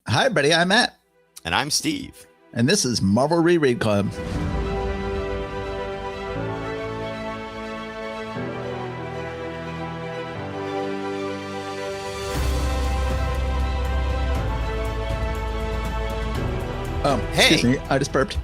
Hi, everybody. I'm Matt. And I'm Steve. And this is Marvel Reread Club. Hey. Excuse me. I just burped.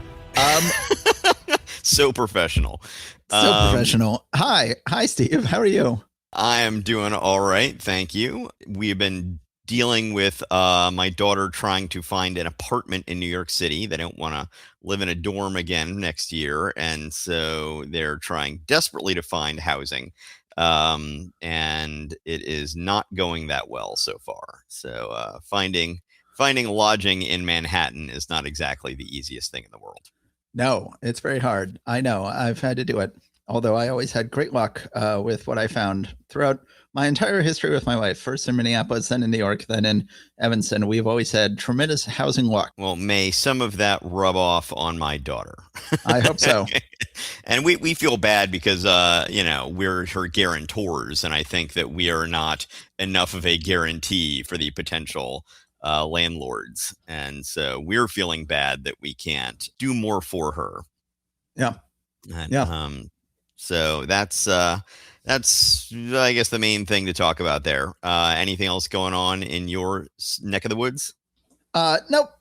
So professional. Professional. Hi, Steve. How are you? I am doing all right. Thank you. We've been dealing with my daughter trying to find an apartment in New York City. They don't want to live in a dorm again next year. And so they're trying desperately to find housing. And it is not going that well so far. So finding lodging in Manhattan is not exactly the easiest thing in the world. No, it's very hard. I know. I've had to do it. Although I always had great luck with what I found throughout my entire history with my wife. First in Minneapolis, then in New York, then in Evanston. We've always had tremendous housing luck. Well, may some of that rub off on my daughter. I hope so. And we feel bad because, we're her guarantors. And I think that we are not enough of a guarantee for the potential landlords. And so we're feeling bad that we can't do more for her. Yeah. And, yeah. So that's I guess the main thing to talk about there. Anything else going on in your neck of the woods? Nope.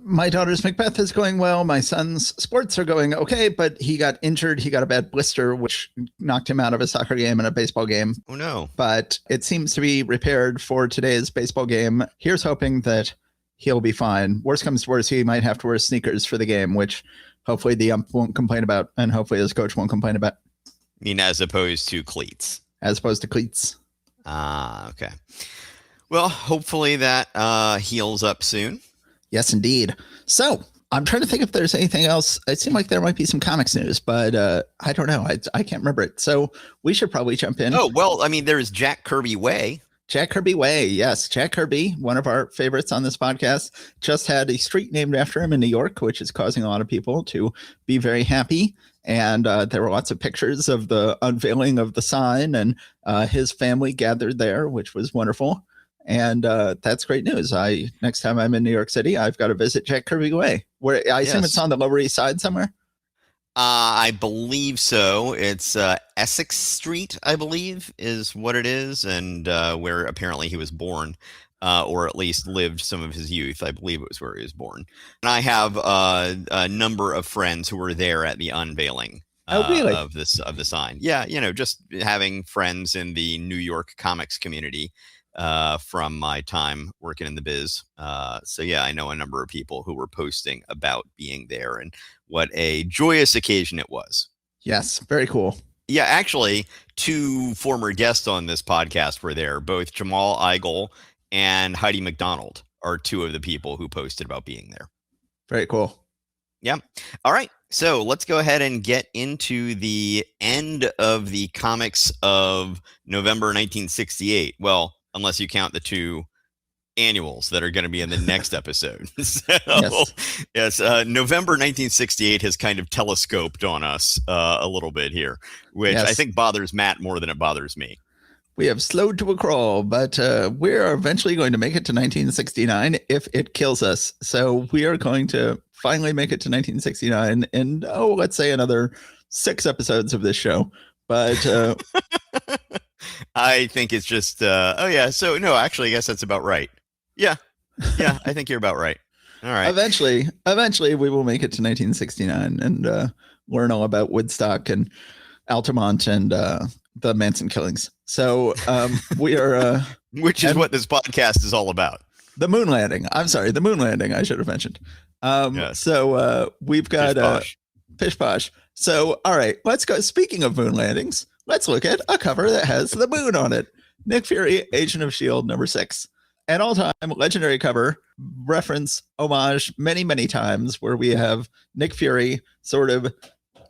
My daughter's Macbeth is going well. My son's sports are going okay, but he got injured. He got a bad blister, which knocked him out of a soccer game and a baseball game. Oh, no. But it seems to be repaired for today's baseball game. Here's hoping that he'll be fine. Worst comes to worst, he might have to wear sneakers for the game, which hopefully the ump won't complain about, and hopefully his coach won't complain about. I mean, as opposed to cleats. As opposed to cleats. Okay. Well, hopefully that heals up soon. Yes, indeed. So I'm trying to think if there's anything else. It seemed like there might be some comics news, but I don't know. I can't remember it. So we should probably jump in. Oh, well, I mean, there's Jack Kirby Way. Jack Kirby Way. Yes. Jack Kirby, one of our favorites on this podcast, just had a street named after him in New York, which is causing a lot of people to be very happy. And there were lots of pictures of the unveiling of the sign, and his family gathered there, which was wonderful. And that's great news. Next time I'm in New York City, I've got to visit Jack Kirby Way. Where I assume it's on the Lower East Side somewhere. I believe so. It's Essex Street, I believe, is what it is, and where apparently he was born, or at least lived some of his youth. I believe it was where he was born. And I have a number of friends who were there at the unveiling really? of the sign. Yeah, just having friends in the New York comics community from my time working in the biz. So yeah, I know a number of people who were posting about being there and what a joyous occasion it was. Yes, very cool. Yeah, actually, two former guests on this podcast were there. Both Jamal Eigel and Heidi McDonald are two of the people who posted about being there. Very cool. Yeah. All right. So let's go ahead and get into the end of the comics of November 1968. Well, unless you count the two annuals that are going to be in the next episode. So, yes, November 1968 has kind of telescoped on us a little bit here, which I think bothers Matt more than it bothers me. We have slowed to a crawl, but we're eventually going to make it to 1969 if it kills us. So we are going to finally make it to 1969 in, let's say another 6 episodes of this show. But I think it's just, So no, actually, I guess that's about right. Yeah, I think you're about right. All right. Eventually, we will make it to 1969 and learn all about Woodstock and Altamont and the Manson killings. So we are... Which is what this podcast is all about. The moon landing. I'm sorry, the moon landing, I should have mentioned. So we've got... Pish posh. So, all right, let's go. Speaking of moon landings, let's look at a cover that has the moon on it. Nick Fury, Agent of S.H.I.E.L.D. number 6. An all-time legendary cover, reference, homage many, many times, where we have Nick Fury sort of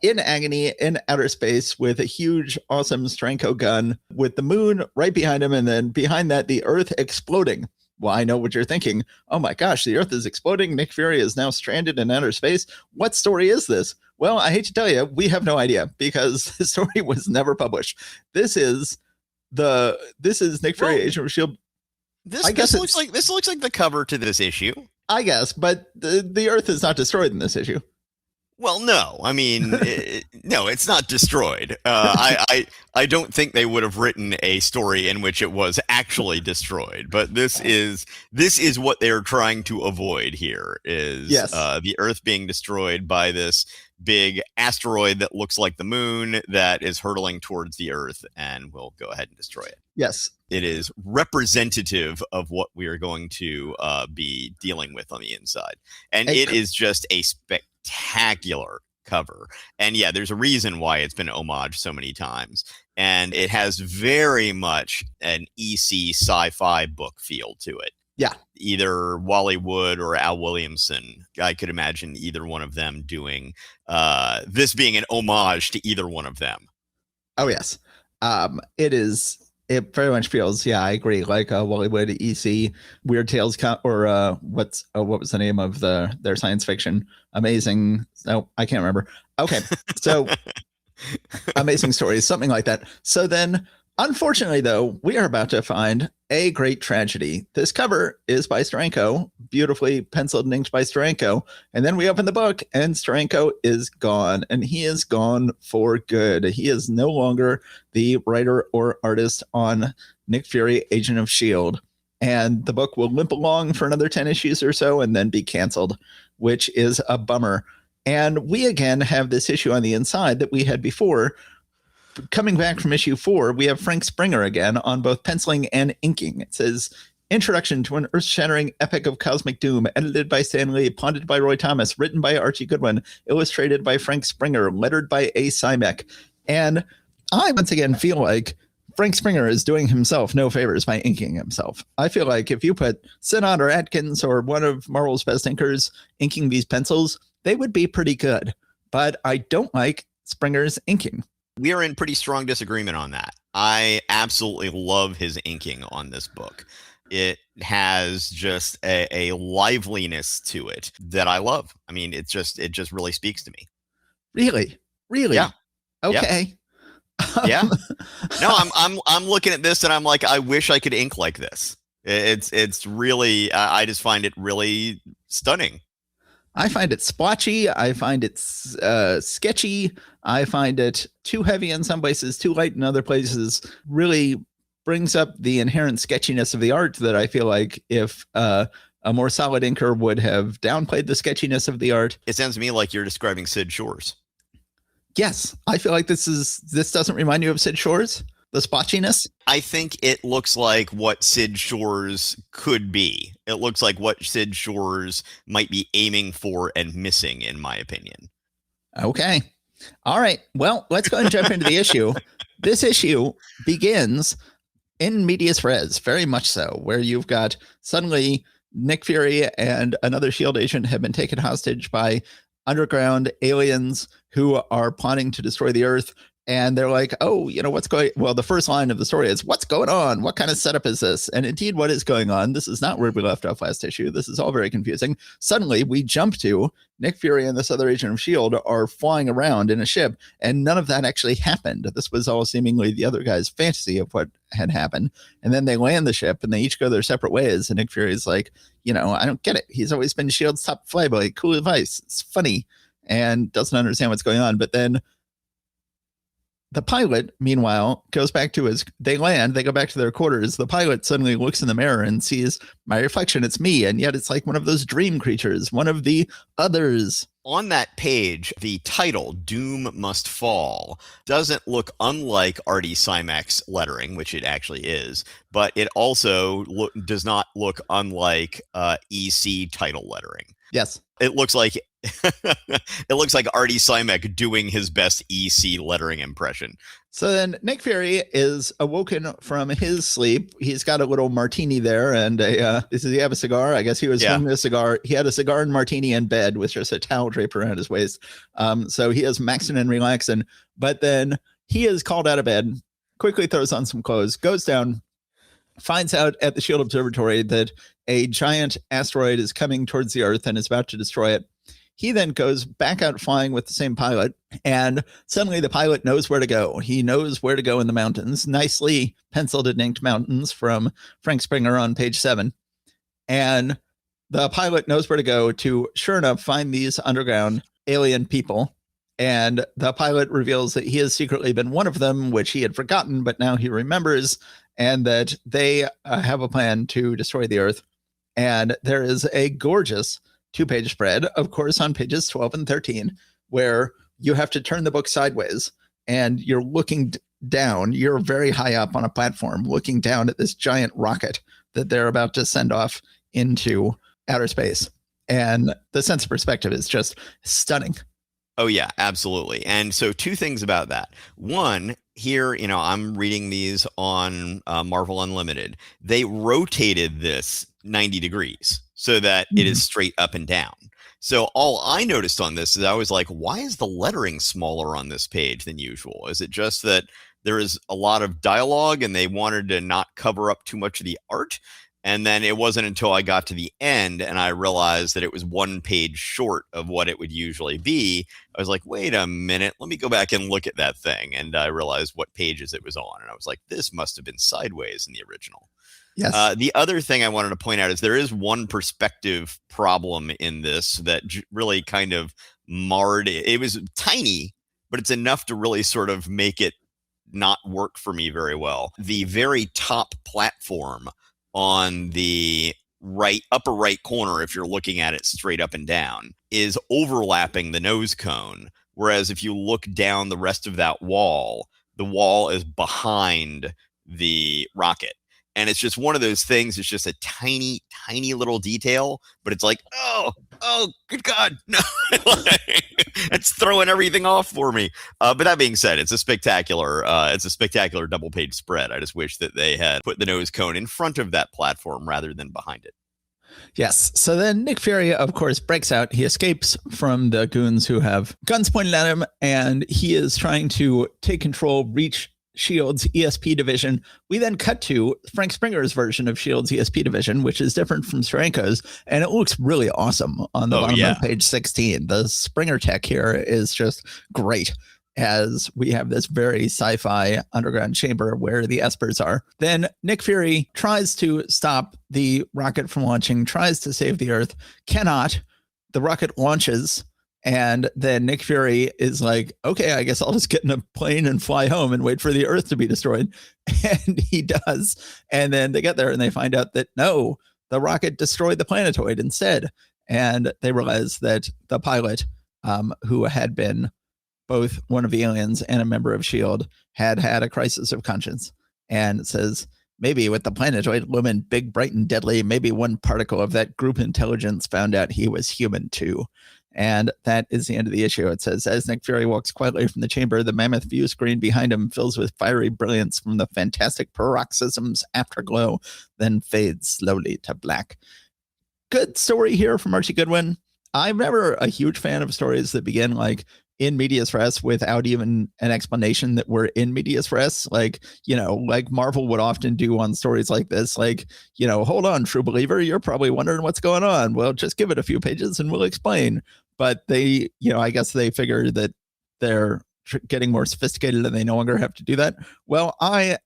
in agony in outer space with a huge, awesome Steranko gun with the moon right behind him, and then behind that, the Earth exploding. Well, I know what you're thinking. Oh my gosh, the Earth is exploding. Nick Fury is now stranded in outer space. What story is this? Well, I hate to tell you, we have no idea because the story was never published. This is Nick Fury, Agent of S.H.I.E.L.D. This looks like the cover to this issue. I guess, but the Earth is not destroyed in this issue. Well, no, I mean, no, it's not destroyed. I don't think they would have written a story in which it was actually destroyed. But this is what they're trying to avoid here is the Earth being destroyed by this big asteroid that looks like the moon that is hurtling towards the Earth and will go ahead and destroy it. Yes. It is representative of what we are going to be dealing with on the inside. And it is just a spectacular cover. And yeah, there's a reason why it's been homaged so many times. And it has very much an EC sci-fi book feel to it. Yeah. Either Wally Wood or Al Williamson. I could imagine either one of them doing this being an homage to either one of them. Oh, yes. It very much feels, I agree, like Wally Wood, EC, Weird Tales, or what was the name of their science fiction? Amazing. No, I can't remember. Okay, so Amazing Stories, something like that. So then, unfortunately, though, we are about to find a great tragedy. This cover is by Steranko, beautifully penciled and inked by Steranko. And then we open the book and Steranko is gone, and he is gone for good. He is no longer the writer or artist on Nick Fury, Agent of S.H.I.E.L.D. And the book will limp along for another 10 issues or so and then be canceled, which is a bummer. And we again have this issue on the inside that we had before. Coming back from issue 4, we have Frank Springer again on both penciling and inking. It says, Introduction to an earth-shattering epic of cosmic doom, edited by Stan Lee, punted by Roy Thomas, written by Archie Goodwin, illustrated by Frank Springer, lettered by A. Simek. And I once again feel like Frank Springer is doing himself no favors by inking himself. I feel like if you put Sinnott or Atkins or one of Marvel's best inkers inking these pencils, they would be pretty good. But I don't like Springer's inking. We are in pretty strong disagreement on that. I absolutely love his inking on this book. It has just a liveliness to it that I love. I mean, it just really speaks to me. Really? Yeah. Okay. Yeah. No, I'm looking at this and I'm like, I wish I could ink like this. It's really, I just find it really stunning. I find it splotchy. I find it sketchy. I find it too heavy in some places, too light in other places. Really brings up the inherent sketchiness of the art that I feel like if a more solid inker would have downplayed the sketchiness of the art. It sounds to me like you're describing Sid Shores. Yes, I feel like this doesn't remind you of Sid Shores, the splotchiness. I think it looks like what Sid Shores could be. It looks like what Sid Shores might be aiming for and missing, in my opinion. Okay. All right. Well, let's go and jump into the issue. This issue begins in medias res, very much so, where you've got suddenly Nick Fury and another S.H.I.E.L.D. agent have been taken hostage by underground aliens who are plotting to destroy the Earth. And they're like, oh, what's going, well, the first line of the story is, what's going on? What kind of setup is this? And indeed, what is going on? This is not where we left off last issue. This is all very confusing. Suddenly we jump to Nick Fury and this other agent of S.H.I.E.L.D. are flying around in a ship, and none of that actually happened. This was all seemingly the other guy's fantasy of what had happened. And then they land the ship and they each go their separate ways. And Nick Fury's like, I don't get it. He's always been S.H.I.E.L.D's top flyboy. Cool advice. It's funny. And doesn't understand what's going on. But then the pilot, meanwhile, goes back to they land, they go back to their quarters. The pilot suddenly looks in the mirror and sees my reflection. It's me. And yet it's like one of those dream creatures, one of the others. On that page, the title, Doom Must Fall, doesn't look unlike Artie Simek's lettering, which it actually is, but it also does not look unlike EC title lettering. Yes. It looks like Artie Simek doing his best EC lettering impression. So then Nick Fury is awoken from his sleep. He's got a little martini there, and does he have a cigar? I guess he was smoking a cigar. He had a cigar and martini in bed with just a towel draped around his waist. So he is maxing and relaxing. But then he is called out of bed, quickly throws on some clothes, goes down, finds out at the S.H.I.E.L.D. Observatory that a giant asteroid is coming towards the Earth and is about to destroy it. He then goes back out flying with the same pilot, and suddenly the pilot knows where to go. He knows where to go in the mountains, nicely penciled and inked mountains from Frank Springer on page 7. And the pilot knows where to go to, sure enough, find these underground alien people. And the pilot reveals that he has secretly been one of them, which he had forgotten, but now he remembers, and that they have a plan to destroy the Earth. And there is a gorgeous 2-page spread, of course, on pages 12 and 13, where you have to turn the book sideways and you're looking down. You're very high up on a platform looking down at this giant rocket that they're about to send off into outer space. And the sense of perspective is just stunning. Oh, yeah, absolutely. And so 2 things about that. One, here, I'm reading these on Marvel Unlimited. They rotated this 90 degrees so that it is straight up and down. So all I noticed on this is I was like, why is the lettering smaller on this page than usual? Is it just that there is a lot of dialogue and they wanted to not cover up too much of the art? And then it wasn't until I got to the end and I realized that it was 1 page short of what it would usually be. I was like, wait a minute, let me go back and look at that thing. And I realized what pages it was on. And I was like, this must have been sideways in the original. Yes. The other thing I wanted to point out is there is one perspective problem in this that really kind of marred it. It was tiny, but it's enough to really sort of make it not work for me very well. The very top platform on the upper right corner, if you're looking at it straight up and down, is overlapping the nose cone. Whereas if you look down the rest of that wall, the wall is behind the rocket. And it's just one of those things. It's just a tiny, tiny little detail, but it's like, oh, good God, no, it's throwing everything off for me. But that being said, it's a spectacular double-page spread. I just wish that they had put the nose cone in front of that platform rather than behind it. Yes. So then Nick Fury, of course, breaks out. He escapes from the goons who have guns pointed at him, and he is trying to take control, reach S.H.I.E.L.D.'s ESP division. We then cut to Frank Springer's version of S.H.I.E.L.D.'s ESP division, which is different from Steranko's, and it looks really awesome on the bottom of page 16. The Springer tech here is just great, as we have this very sci-fi underground chamber where the espers are. Then Nick Fury tries to stop the rocket from launching, tries to save the Earth, cannot. The rocket launches, and then Nick Fury is like, okay, I guess I'll just get in a plane and fly home and wait for the Earth to be destroyed. And he does. And then they get there and they find out that no, the rocket destroyed the planetoid instead. And they realize that the pilot, who had been both one of the aliens and a member of S.H.I.E.L.D., had a crisis of conscience, and says, maybe with the planetoid looming big, bright, and deadly, maybe one particle of that group intelligence found out he was human too. And that is the end of the issue. It says, as Nick Fury walks quietly from the chamber, the mammoth view screen behind him fills with fiery brilliance from the fantastic paroxysm's afterglow, then fades slowly to black. Good story here from Archie Goodwin. I'm never a huge fan of stories that begin like in medias res without even an explanation that we're in medias res. Like, like Marvel would often do on stories like this, like, hold on, true believer, you're probably wondering what's going on. Well, just give it a few pages and we'll explain. But they, I guess they figure that they're getting more sophisticated and they no longer have to do that. Well, I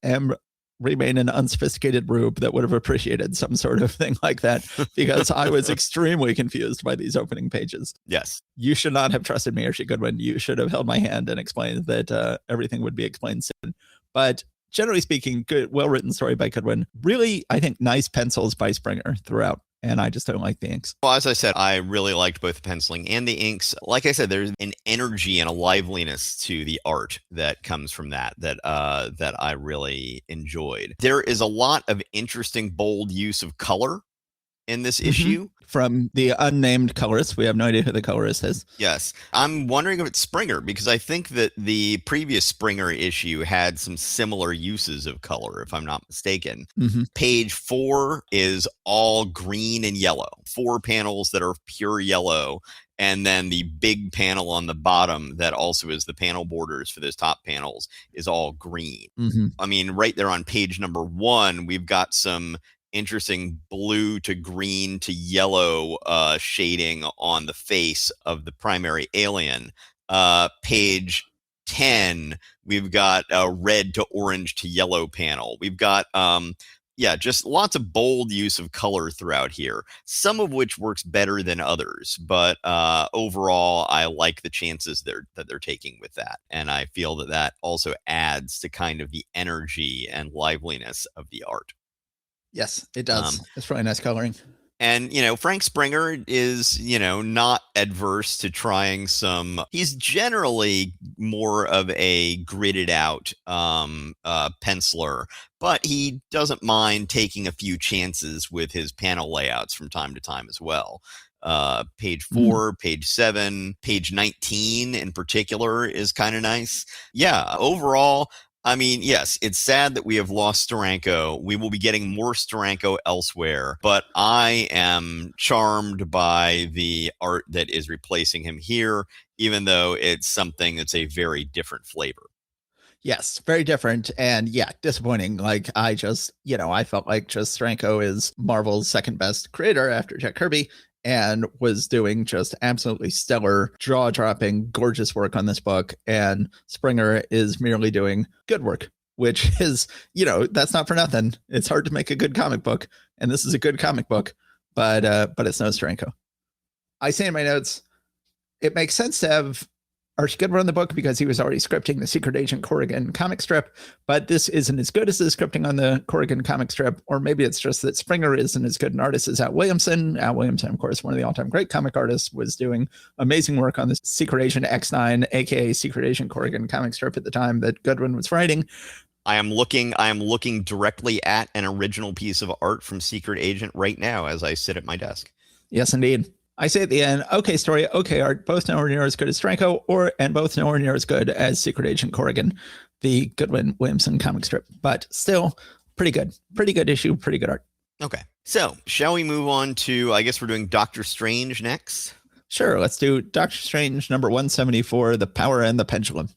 remain an unsophisticated rube that would have appreciated some sort of thing like that, because I was extremely confused by these opening pages. Yes. You should not have trusted me, Archie Goodwin. You should have held my hand and explained that everything would be explained soon. But generally speaking, good, well-written story by Goodwin. Really, I think nice pencils by Springer throughout. And I just don't like the inks. Well, as I said, I really liked both the penciling and the inks. Like I said, there's an energy and a liveliness to the art that comes from that I really enjoyed. There is a lot of interesting, bold use of color in this issue. From the unnamed colorist. We have no idea who the colorist is. Yes. I'm wondering if it's Springer, because I think that the previous Springer issue had some similar uses of color, if I'm not mistaken. Page 4 is all green and yellow. 4 panels that are pure yellow. And then the big panel on the bottom that also is the panel borders for those top panels is all green. I mean, right there on page number 1, we've got some interesting blue to green to yellow shading on the face of the primary alien. Page 10, we've got a red to orange to yellow panel. We've got just lots of bold use of color throughout here, some of which works better than others. But overall, I like the chances that they're taking with that. And I feel that also adds to kind of the energy and liveliness of the art. Yes, it does. It's really nice coloring. And, Frank Springer is, not adverse to trying he's generally more of a gridded out penciler, but he doesn't mind taking a few chances with his panel layouts from time to time as well. Page 4, page 7, page 19 in particular is kind of nice. Yeah, overall, I mean, yes, it's sad that we have lost Steranko. We will be getting more Steranko elsewhere, but I am charmed by the art that is replacing him here, even though it's something that's a very different flavor. Yes, very different. And yeah, disappointing. Like I felt like just Steranko is Marvel's second best creator after Jack Kirby, and was doing just absolutely stellar, jaw-dropping, gorgeous work on this book. And Springer is merely doing good work, which is, that's not for nothing. It's hard to make a good comic book, and this is a good comic book, but it's no Steranko. I say in my notes, it makes sense to have Archie Goodwin on the book because he was already scripting the Secret Agent Corrigan comic strip, but this isn't as good as the scripting on the Corrigan comic strip, or maybe it's just that Springer isn't as good an artist as Al Williamson. Al Williamson, of course, one of the all-time great comic artists, was doing amazing work on the Secret Agent X9, aka Secret Agent Corrigan comic strip at the time that Goodwin was writing. I am looking directly at an original piece of art from Secret Agent right now as I sit at my desk. Yes, indeed. I say at the end, okay story, okay art, both nowhere near as good as Steranko, and both nowhere near as good as Secret Agent Corrigan, the Goodwin Williamson comic strip, but still pretty good issue, pretty good art. Okay, so shall we move on to, I guess we're doing Doctor Strange next? Sure, let's do Doctor Strange number 174, The Power and the Pendulum.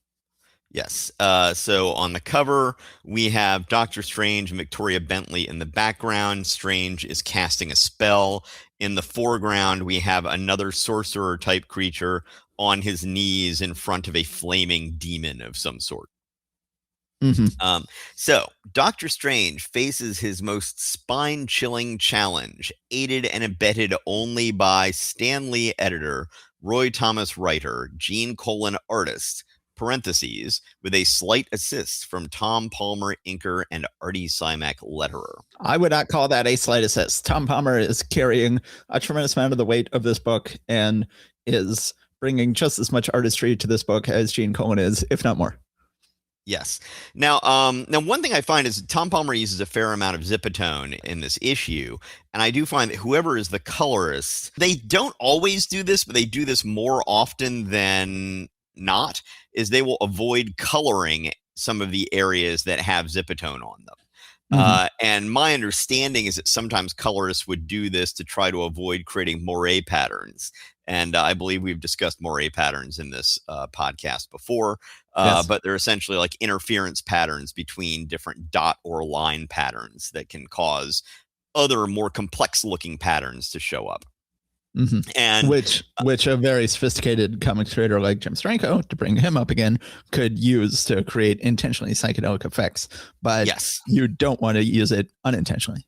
Yes. So on the cover, we have Doctor Strange and Victoria Bentley in the background. Strange is casting a spell. In the foreground, we have another sorcerer type creature on his knees in front of a flaming demon of some sort. So Doctor Strange faces his most spine-chilling challenge, aided and abetted only by Stan Lee editor, Roy Thomas writer, Gene Colan artist, parentheses, with a slight assist from Tom Palmer inker and Artie Simek letterer. I would not call that a slight assist. Tom Palmer is carrying a tremendous amount of the weight of this book and is bringing just as much artistry to this book as Gene Colan is, if not more. Yes. Now one thing I find is Tom Palmer uses a fair amount of Zipatone in this issue, and I do find that whoever is the colorist, they don't always do this, but they do this more often than not, is they will avoid coloring some of the areas that have Zipatone on them. And my understanding is that sometimes colorists would do this to try to avoid creating moire patterns. And I believe we've discussed moire patterns in this podcast before, yes. But they're essentially like interference patterns between different dot or line patterns that can cause other more complex looking patterns to show up. And which a very sophisticated comics creator like Jim Steranko, to bring him up again, could use to create intentionally psychedelic effects, but yes, you don't want to use it unintentionally.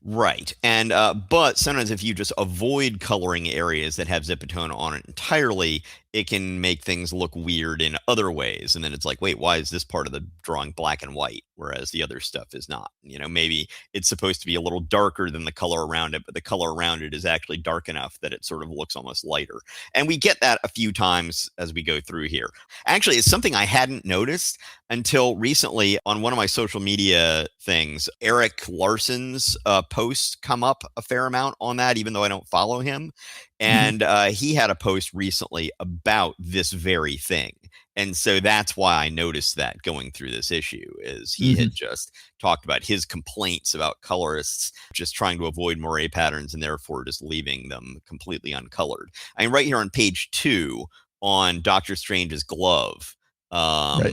Right. And but sometimes if you just avoid coloring areas that have Zipatone on it entirely, it can make things look weird in other ways. And then it's like, wait, why is this part of the drawing black and white, whereas the other stuff is not? Maybe it's supposed to be a little darker than the color around it, but the color around it is actually dark enough that it sort of looks almost lighter. And we get that a few times as we go through here. Actually, it's something I hadn't noticed until recently on one of my social media things. Eric Larson's posts come up a fair amount on that, even though I don't follow him. And he had a post recently about this very thing. And so that's why I noticed that going through this issue is he had just talked about his complaints about colorists just trying to avoid moire patterns and therefore just leaving them completely uncolored. I mean, right here on page 2 on Doctor Strange's glove, right.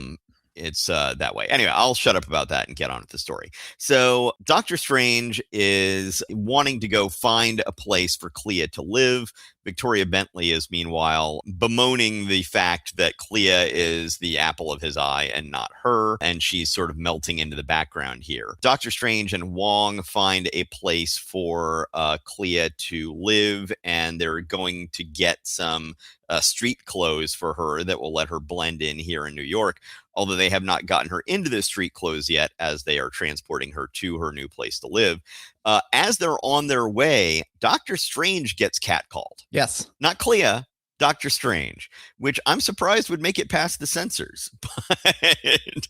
it's that way. Anyway, I'll shut up about that and get on with the story. So Doctor Strange is wanting to go find a place for Clea to live. Victoria Bentley is meanwhile bemoaning the fact that Clea is the apple of his eye and not her, and she's sort of melting into the background here. Doctor Strange and Wong find a place for Clea to live, and they're going to get some street clothes for her that will let her blend in here in New York, although they have not gotten her into the street clothes yet, as they are transporting her to her new place to live. As they're on their way, Doctor Strange gets catcalled. Yes. Not Clea, Doctor Strange, which I'm surprised would make it past the censors. But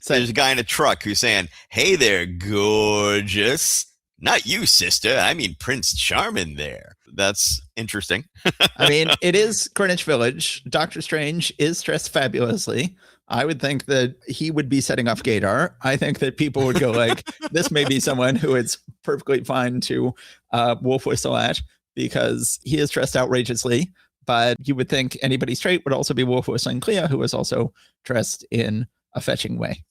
there's a guy in a truck who's saying, "Hey there, gorgeous." Not you, sister. I mean Prince Charming there. That's interesting. I mean, it is Greenwich Village. Doctor Strange is dressed fabulously. I would think that he would be setting off gaydar. I think that people would go like, this may be someone who it's perfectly fine to wolf whistle at because he is dressed outrageously. But you would think anybody straight would also be wolf whistling Clea, who is also dressed in a fetching way.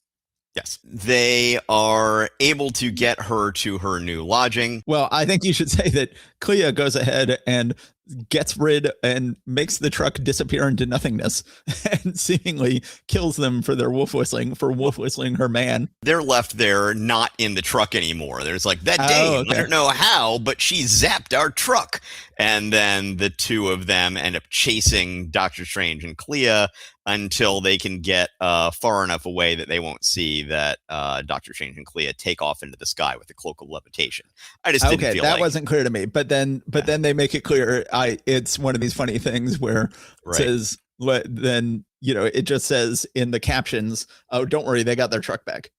Yes. They are able to get her to her new lodging. Well, I think you should say that Clea goes ahead and gets rid and makes the truck disappear into nothingness and seemingly kills them for wolf whistling her man. They're left there not in the truck anymore. There's like that day, okay. I don't know how, but she zapped our truck. And then the two of them end up chasing Doctor Strange and Clea until they can get far enough away that they won't see that Doctor Strange and Clea take off into the sky with a cloak of levitation. I just didn't feel that wasn't clear to me. But then they make it clear. It's one of these funny things where it says, then it just says in the captions, "Oh, don't worry, they got their truck back,"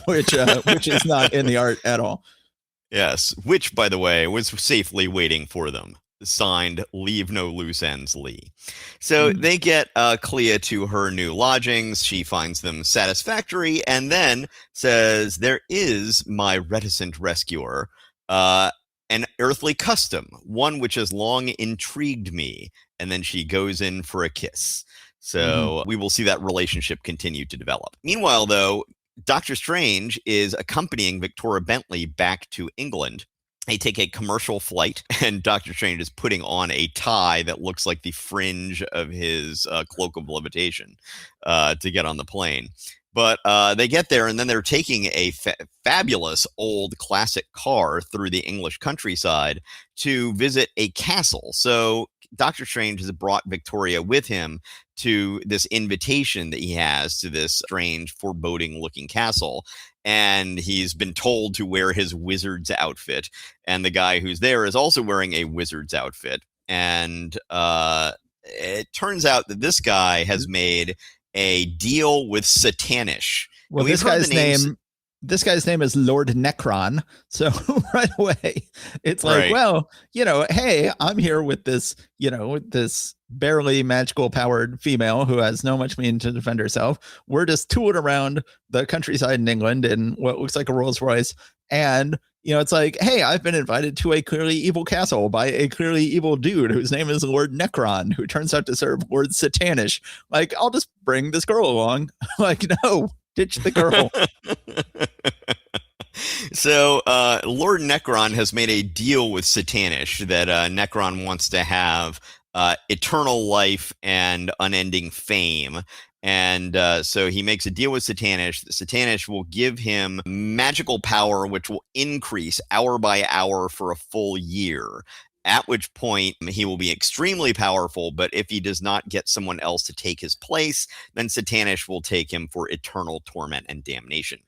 which is not in the art at all. Yes, which, by the way, was safely waiting for them. Signed, Leave No Loose Ends, Lee. So they get Clea to her new lodgings. She finds them satisfactory and then says, "There is my reticent rescuer, an earthly custom, one which has long intrigued me." And then she goes in for a kiss. So we will see that relationship continue to develop. Meanwhile, though, Doctor Strange is accompanying Victoria Bentley back to England. They take a commercial flight, and Doctor Strange is putting on a tie that looks like the fringe of his cloak of levitation to get on the plane. But they get there, and then they're taking a fabulous old classic car through the English countryside to visit a castle. So Doctor Strange has brought Victoria with him to this invitation that he has to this strange, foreboding-looking castle. And he's been told to wear his wizard's outfit. And the guy who's there is also wearing a wizard's outfit. And it turns out that this guy has made a deal with Satanish. Well, this guy's name is Lord Necron. So right away, it's like, well, hey, I'm here with this, this barely magical powered female who has no much means to defend herself. We're just tooling around the countryside in England in what looks like a Rolls Royce. And, it's like, hey, I've been invited to a clearly evil castle by a clearly evil dude whose name is Lord Necron, who turns out to serve Lord Satanish. Like, I'll just bring this girl along. Like, no, ditch the girl. So Lord Necron has made a deal with Satanish that Necron wants to have eternal life and unending fame. And so he makes a deal with Satanish. Satanish will give him magical power, which will increase hour by hour for a full year. At which point he will be extremely powerful, but if he does not get someone else to take his place, then Satanish will take him for eternal torment and damnation.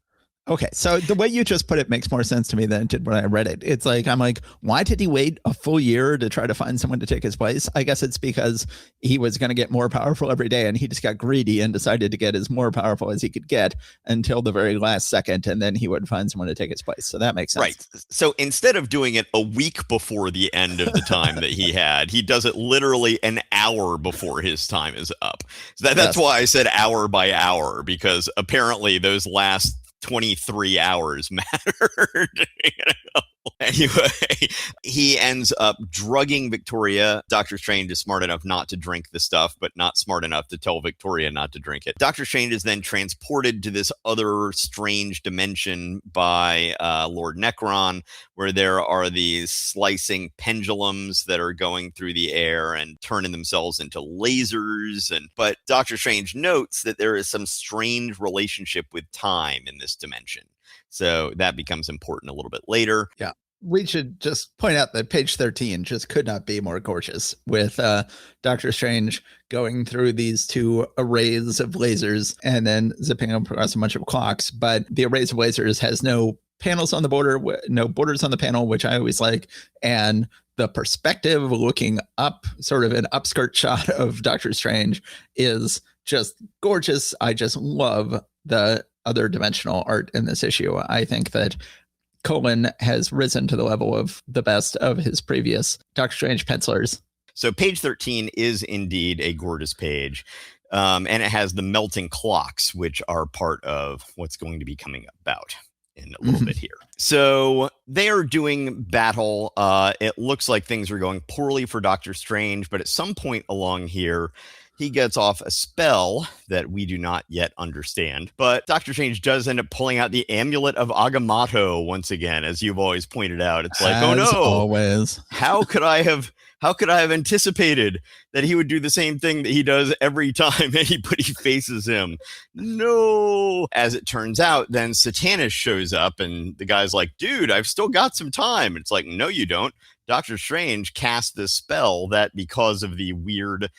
Okay, so the way you just put it makes more sense to me than it did when I read it. It's like, I'm like, why did he wait a full year to try to find someone to take his place? I guess it's because he was going to get more powerful every day, and he just got greedy and decided to get as more powerful as he could get until the very last second, and then he would find someone to take his place. So that makes sense. Right. So instead of doing it a week before the end of the time that he had, he does it literally an hour before his time is up. So that's why I said hour by hour, because apparently those last 23 hours mattered. Anyway, he ends up drugging Victoria. Doctor Strange is smart enough not to drink the stuff, but not smart enough to tell Victoria not to drink it. Doctor Strange is then transported to this other strange dimension by Lord Necron, where there are these slicing pendulums that are going through the air and turning themselves into lasers. But Doctor Strange notes that there is some strange relationship with time in this dimension. So that becomes important a little bit later. Yeah. We should just point out that page 13 just could not be more gorgeous, with Doctor Strange going through these two arrays of lasers and then zipping across a bunch of clocks. But the arrays of lasers has no panels on the border, no borders on the panel, which I always like. And the perspective looking up, sort of an upskirt shot of Doctor Strange, is just gorgeous. I just love the other dimensional art in this issue. I think that Colan has risen to the level of the best of his previous Doctor Strange pencilers. So page 13 is indeed a gorgeous page. And it has the melting clocks, which are part of what's going to be coming about in a little bit here. So they are doing battle. It looks like things are going poorly for Doctor Strange, but at some point along here, he gets off a spell that we do not yet understand. But Doctor Strange does end up pulling out the Amulet of Agamotto once again, as you've always pointed out. It's like, oh no, always. How could I have anticipated that he would do the same thing that he does every time anybody faces him? No. As it turns out, then Satanish shows up and the guy's like, dude, I've still got some time. It's like, no, you don't. Doctor Strange cast this spell that, because of the weird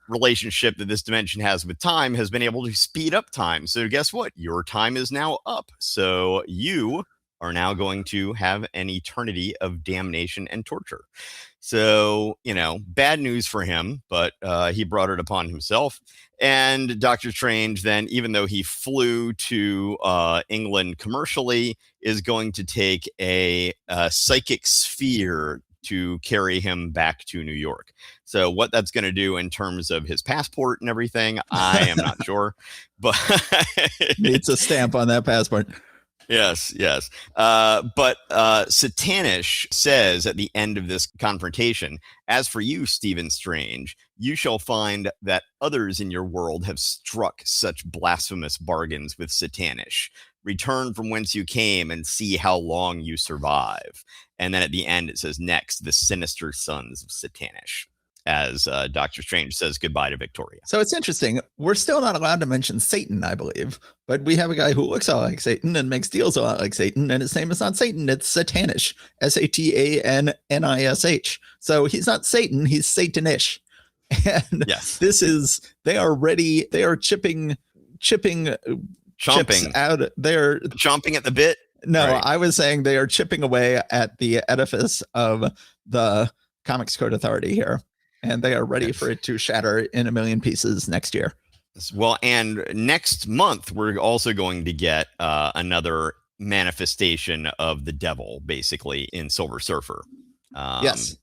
relationship that this dimension has with time, has been able to speed up time. So guess what? Your time is now up. So you are now going to have an eternity of damnation and torture. So, bad news for him, but he brought it upon himself. And Doctor Strange then, even though he flew to England commercially, is going to take a psychic sphere to carry him back to New York. So what that's going to do in terms of his passport and everything, I am not sure, but needs a stamp on that passport. Yes. But Satanish says at the end of this confrontation, as for you, Stephen Strange, you shall find that others in your world have struck such blasphemous bargains with Satanish. Return from whence you came and see how long you survive. And then at the end, it says, next, the sinister sons of Satanish, as Doctor Strange says goodbye to Victoria. So it's interesting. We're still not allowed to mention Satan, I believe, but we have a guy who looks a lot like Satan and makes deals a lot like Satan, and his name is not Satan, it's Satanish, Satanish. So he's not Satan, he's Satanish. And yes, they are ready. They are chomping out. They're chomping at the bit. No, right. I was saying they are chipping away at the edifice of the Comics Code Authority here, and they are ready for it to shatter in a million pieces next year. Well, and next month, we're also going to get another manifestation of the devil, basically, in Silver Surfer. Yes.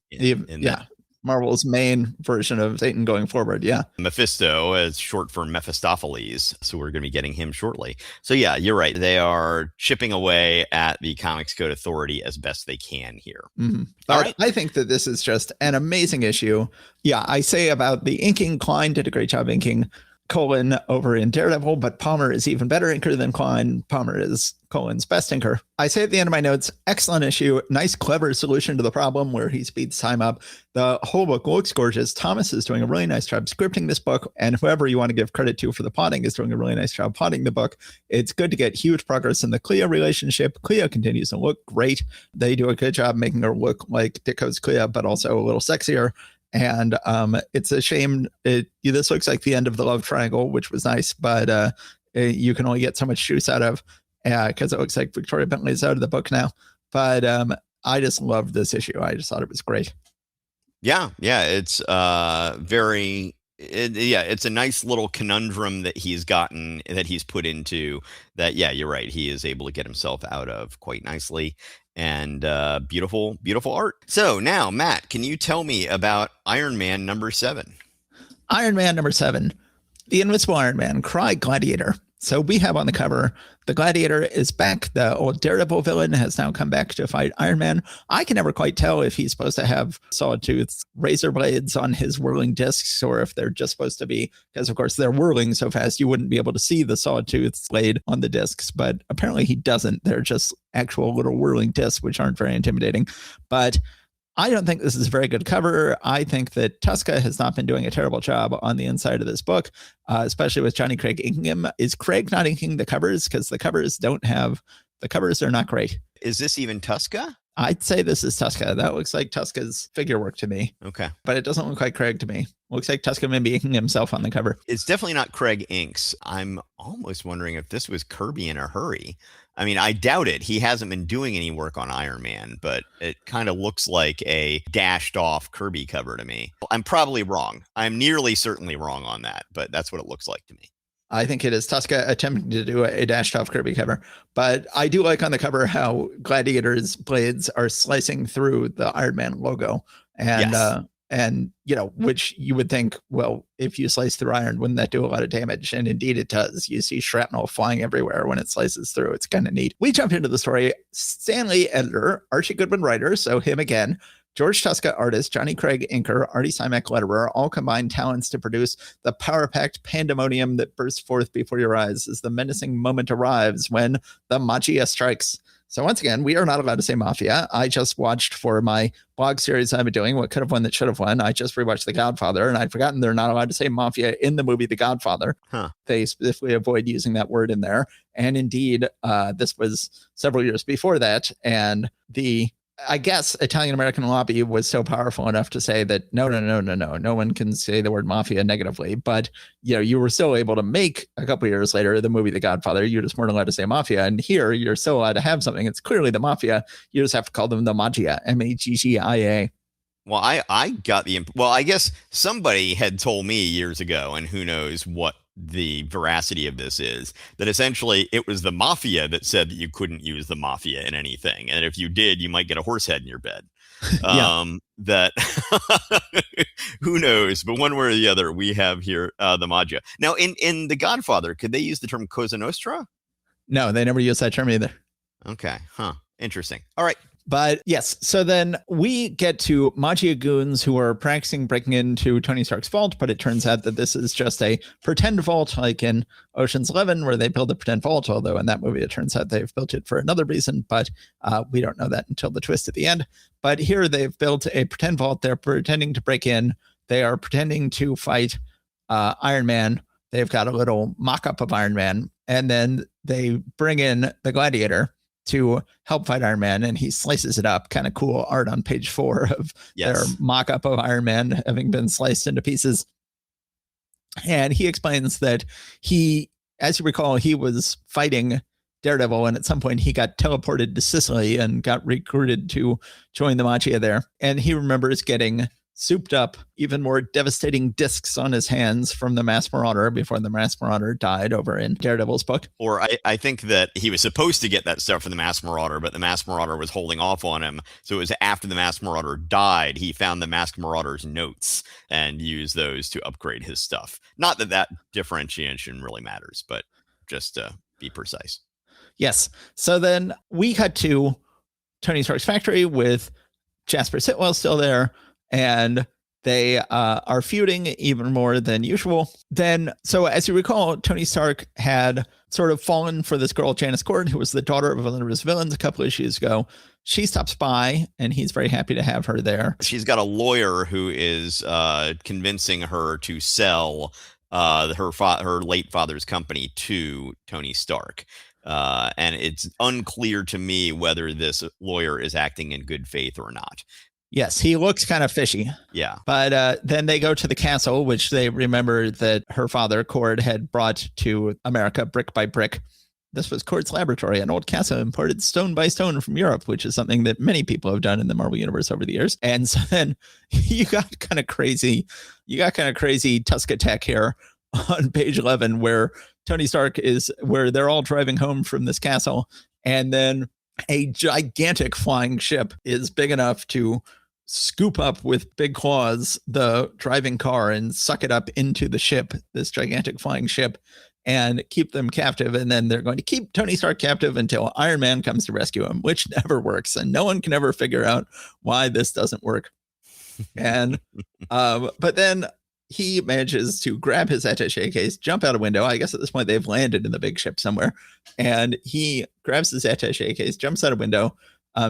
Marvel's main version of Satan going forward. Yeah. Mephisto is short for Mephistopheles. So we're going to be getting him shortly. So yeah, you're right. They are chipping away at the Comics Code Authority as best they can here. Mm-hmm. All right. I think that this is just an amazing issue. Yeah. I say about the inking, Klein did a great job inking Colin over in Daredevil, but Palmer is even better inker than Klein. Palmer is Colin's best inker. I say at the end of my notes, excellent issue, nice, clever solution to the problem where he speeds time up. The whole book looks gorgeous. Thomas is doing a really nice job scripting this book, and whoever you want to give credit to for the potting is doing a really nice job potting the book. It's good to get huge progress in the Clea relationship. Clea continues to look great. They do a good job making her look like Ditko's Clea, but also a little sexier. And it's a shame. This looks like the end of the love triangle, which was nice, but you can only get so much juice out of because it looks like Victoria Bentley's out of the book now. But I just loved this issue. I just thought it was great. Yeah, it's it's a nice little conundrum that he's put into that. Yeah, you're right. He is able to get himself out of quite nicely. And beautiful art. So now, Matt, can you tell me about Iron Man number 7? Iron Man number 7, The Invincible Iron Man, Cry Gladiator. So we have on the cover, the Gladiator is back. The old Daredevil villain has now come back to fight Iron Man. I can never quite tell if he's supposed to have sawtooth razor blades on his whirling discs or if they're just supposed to be, because of course they're whirling so fast you wouldn't be able to see the sawtooth blade on the discs, but apparently he doesn't. They're just actual little whirling discs, which aren't very intimidating. But I don't think this is a very good cover. I think that Tuska has not been doing a terrible job on the inside of this book, especially with Johnny Craig inking him. Is Craig not inking the covers? Because the covers are not great. Is this even Tuska? I'd say this is Tuska. That looks like Tuska's figure work to me. Okay. But it doesn't look like Craig to me. Looks like Tuska may be inking himself on the cover. It's definitely not Craig inks. I'm almost wondering if this was Kirby in a hurry. I mean, I doubt it. He hasn't been doing any work on Iron Man, but it kind of looks like a dashed off Kirby cover to me. I'm probably wrong. I'm nearly certainly wrong on that, but that's what it looks like to me. I think it is Tuska attempting to do a dashed off Kirby cover. But I do like on the cover how Gladiator's blades are slicing through the Iron Man logo. And, yes. And, you know, which you would think, well, if you slice through iron, wouldn't that do a lot of damage? And indeed it does. You see shrapnel flying everywhere when it slices through. It's kind of neat. We jump into the story. Stan Lee, editor, Archie Goodwin, writer. So him again. George Tuska, artist, Johnny Craig, inker, Artie Simek, letterer, all combined talents to produce the power-packed pandemonium that bursts forth before your eyes as the menacing moment arrives when the Magia strikes. So once again, we are not allowed to say mafia. I just watched for my blog series I've been doing, What Could Have Won That Should Have Won. I just rewatched The Godfather, and I'd forgotten they're not allowed to say mafia in the movie The Godfather. They specifically avoid using that word in there. And indeed, this was several years before that, and I guess Italian-American lobby was so powerful enough to say that no one can say the word mafia negatively. But, you know, you were still able to make a couple of years later the movie The Godfather. You just weren't allowed to say mafia. And here you're still allowed to have something. It's clearly the mafia. You just have to call them the Magia, Maggia. Well, I got I guess somebody had told me years ago, and who knows what the veracity of this is, that essentially it was the mafia that said that you couldn't use the mafia in anything, and if you did, you might get a horse head in your bed. That who knows, but one way or the other, we have here the Magia. Now, in The Godfather, could they use the term Cosa Nostra? No, they never use that term either. Okay, interesting. All right. But yes, so then we get to Magia goons who are practicing breaking into Tony Stark's vault, but it turns out that this is just a pretend vault, like in Ocean's 11, where they build a pretend vault, although in that movie it turns out they've built it for another reason, but we don't know that until the twist at the end. But here they've built a pretend vault. They're pretending to break in. They are pretending to fight Iron Man. They've got a little mock-up of Iron Man, and then they bring in the Gladiator to help fight Iron Man, and he slices it up. Kind of cool art on page 4 of their mock-up of Iron Man having been sliced into pieces. And he explains that he, as you recall, he was fighting Daredevil, and at some point he got teleported to Sicily and got recruited to join the Magia there. And he remembers getting souped up, even more devastating discs on his hands from the Mass Marauder before the Mass Marauder died over in Daredevil's book. Or I think that he was supposed to get that stuff from the Mass Marauder, but the Mass Marauder was holding off on him. So it was after the Mass Marauder died, he found the Mass Marauder's notes and used those to upgrade his stuff. Not that differentiation really matters, but just to be precise. Yes. So then we cut to Tony Stark's factory with Jasper Sitwell still there, and they are feuding even more than usual. Then, so as you recall, Tony Stark had sort of fallen for this girl, Janice Gord, who was the daughter of one of his villains a couple of issues ago. She stops by, and he's very happy to have her there. She's got a lawyer who is convincing her to sell her late father's company to Tony Stark. And it's unclear to me whether this lawyer is acting in good faith or not. Yes, he looks kind of fishy. Yeah. But then they go to the castle, which they remember that her father, Cord, had brought to America brick by brick. This was Cord's laboratory, an old castle imported stone by stone from Europe, which is something that many people have done in the Marvel Universe over the years. And so then you got kind of crazy Tuska tech here on page 11, where Tony Stark where they're all driving home from this castle. And then a gigantic flying ship is big enough to scoop up with big claws the driving car and suck it up into the ship, this gigantic flying ship. and keep them captive. And then they're going to keep Tony Stark captive until Iron Man comes to rescue him, which never works. And no one can ever figure out why this doesn't work. And, but then he manages to grab his attaché case, jump out a window. I guess at this point they've landed in the big ship somewhere. And he grabs his attaché case, jumps out a window,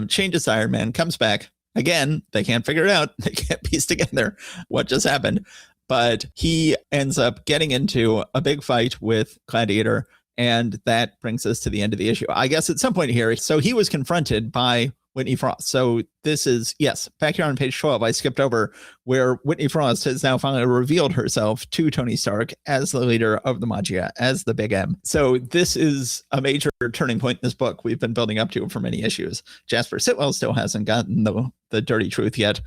changes Iron Man, comes back. Again, they can't figure it out. They can't piece together what just happened. But he ends up getting into a big fight with Gladiator. And that brings us to the end of the issue. I guess at some point here, so he was confronted by Whitney Frost. So this is, yes, back here on page 12, I skipped over where Whitney Frost has now finally revealed herself to Tony Stark as the leader of the Maggia, as the Big M. So this is a major turning point in this book we've been building up to for many issues. Jasper Sitwell still hasn't gotten the dirty truth yet.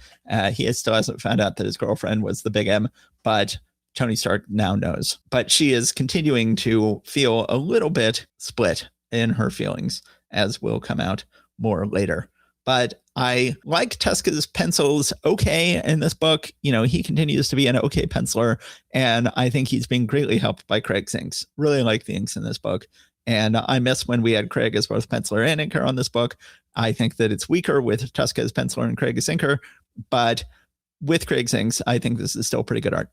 He still hasn't found out that his girlfriend was the Big M, but Tony Stark now knows. But she is continuing to feel a little bit split in her feelings, as will come out more later. But I like Tuska's pencils okay in this book. You know, he continues to be an okay penciler, and I think he's been greatly helped by Craig's inks. Really like the inks in this book. And I miss when we had Craig as both penciler and inker on this book. I think that it's weaker with Tuska as penciler and Craig as inker, but with Craig's inks, I think this is still pretty good art.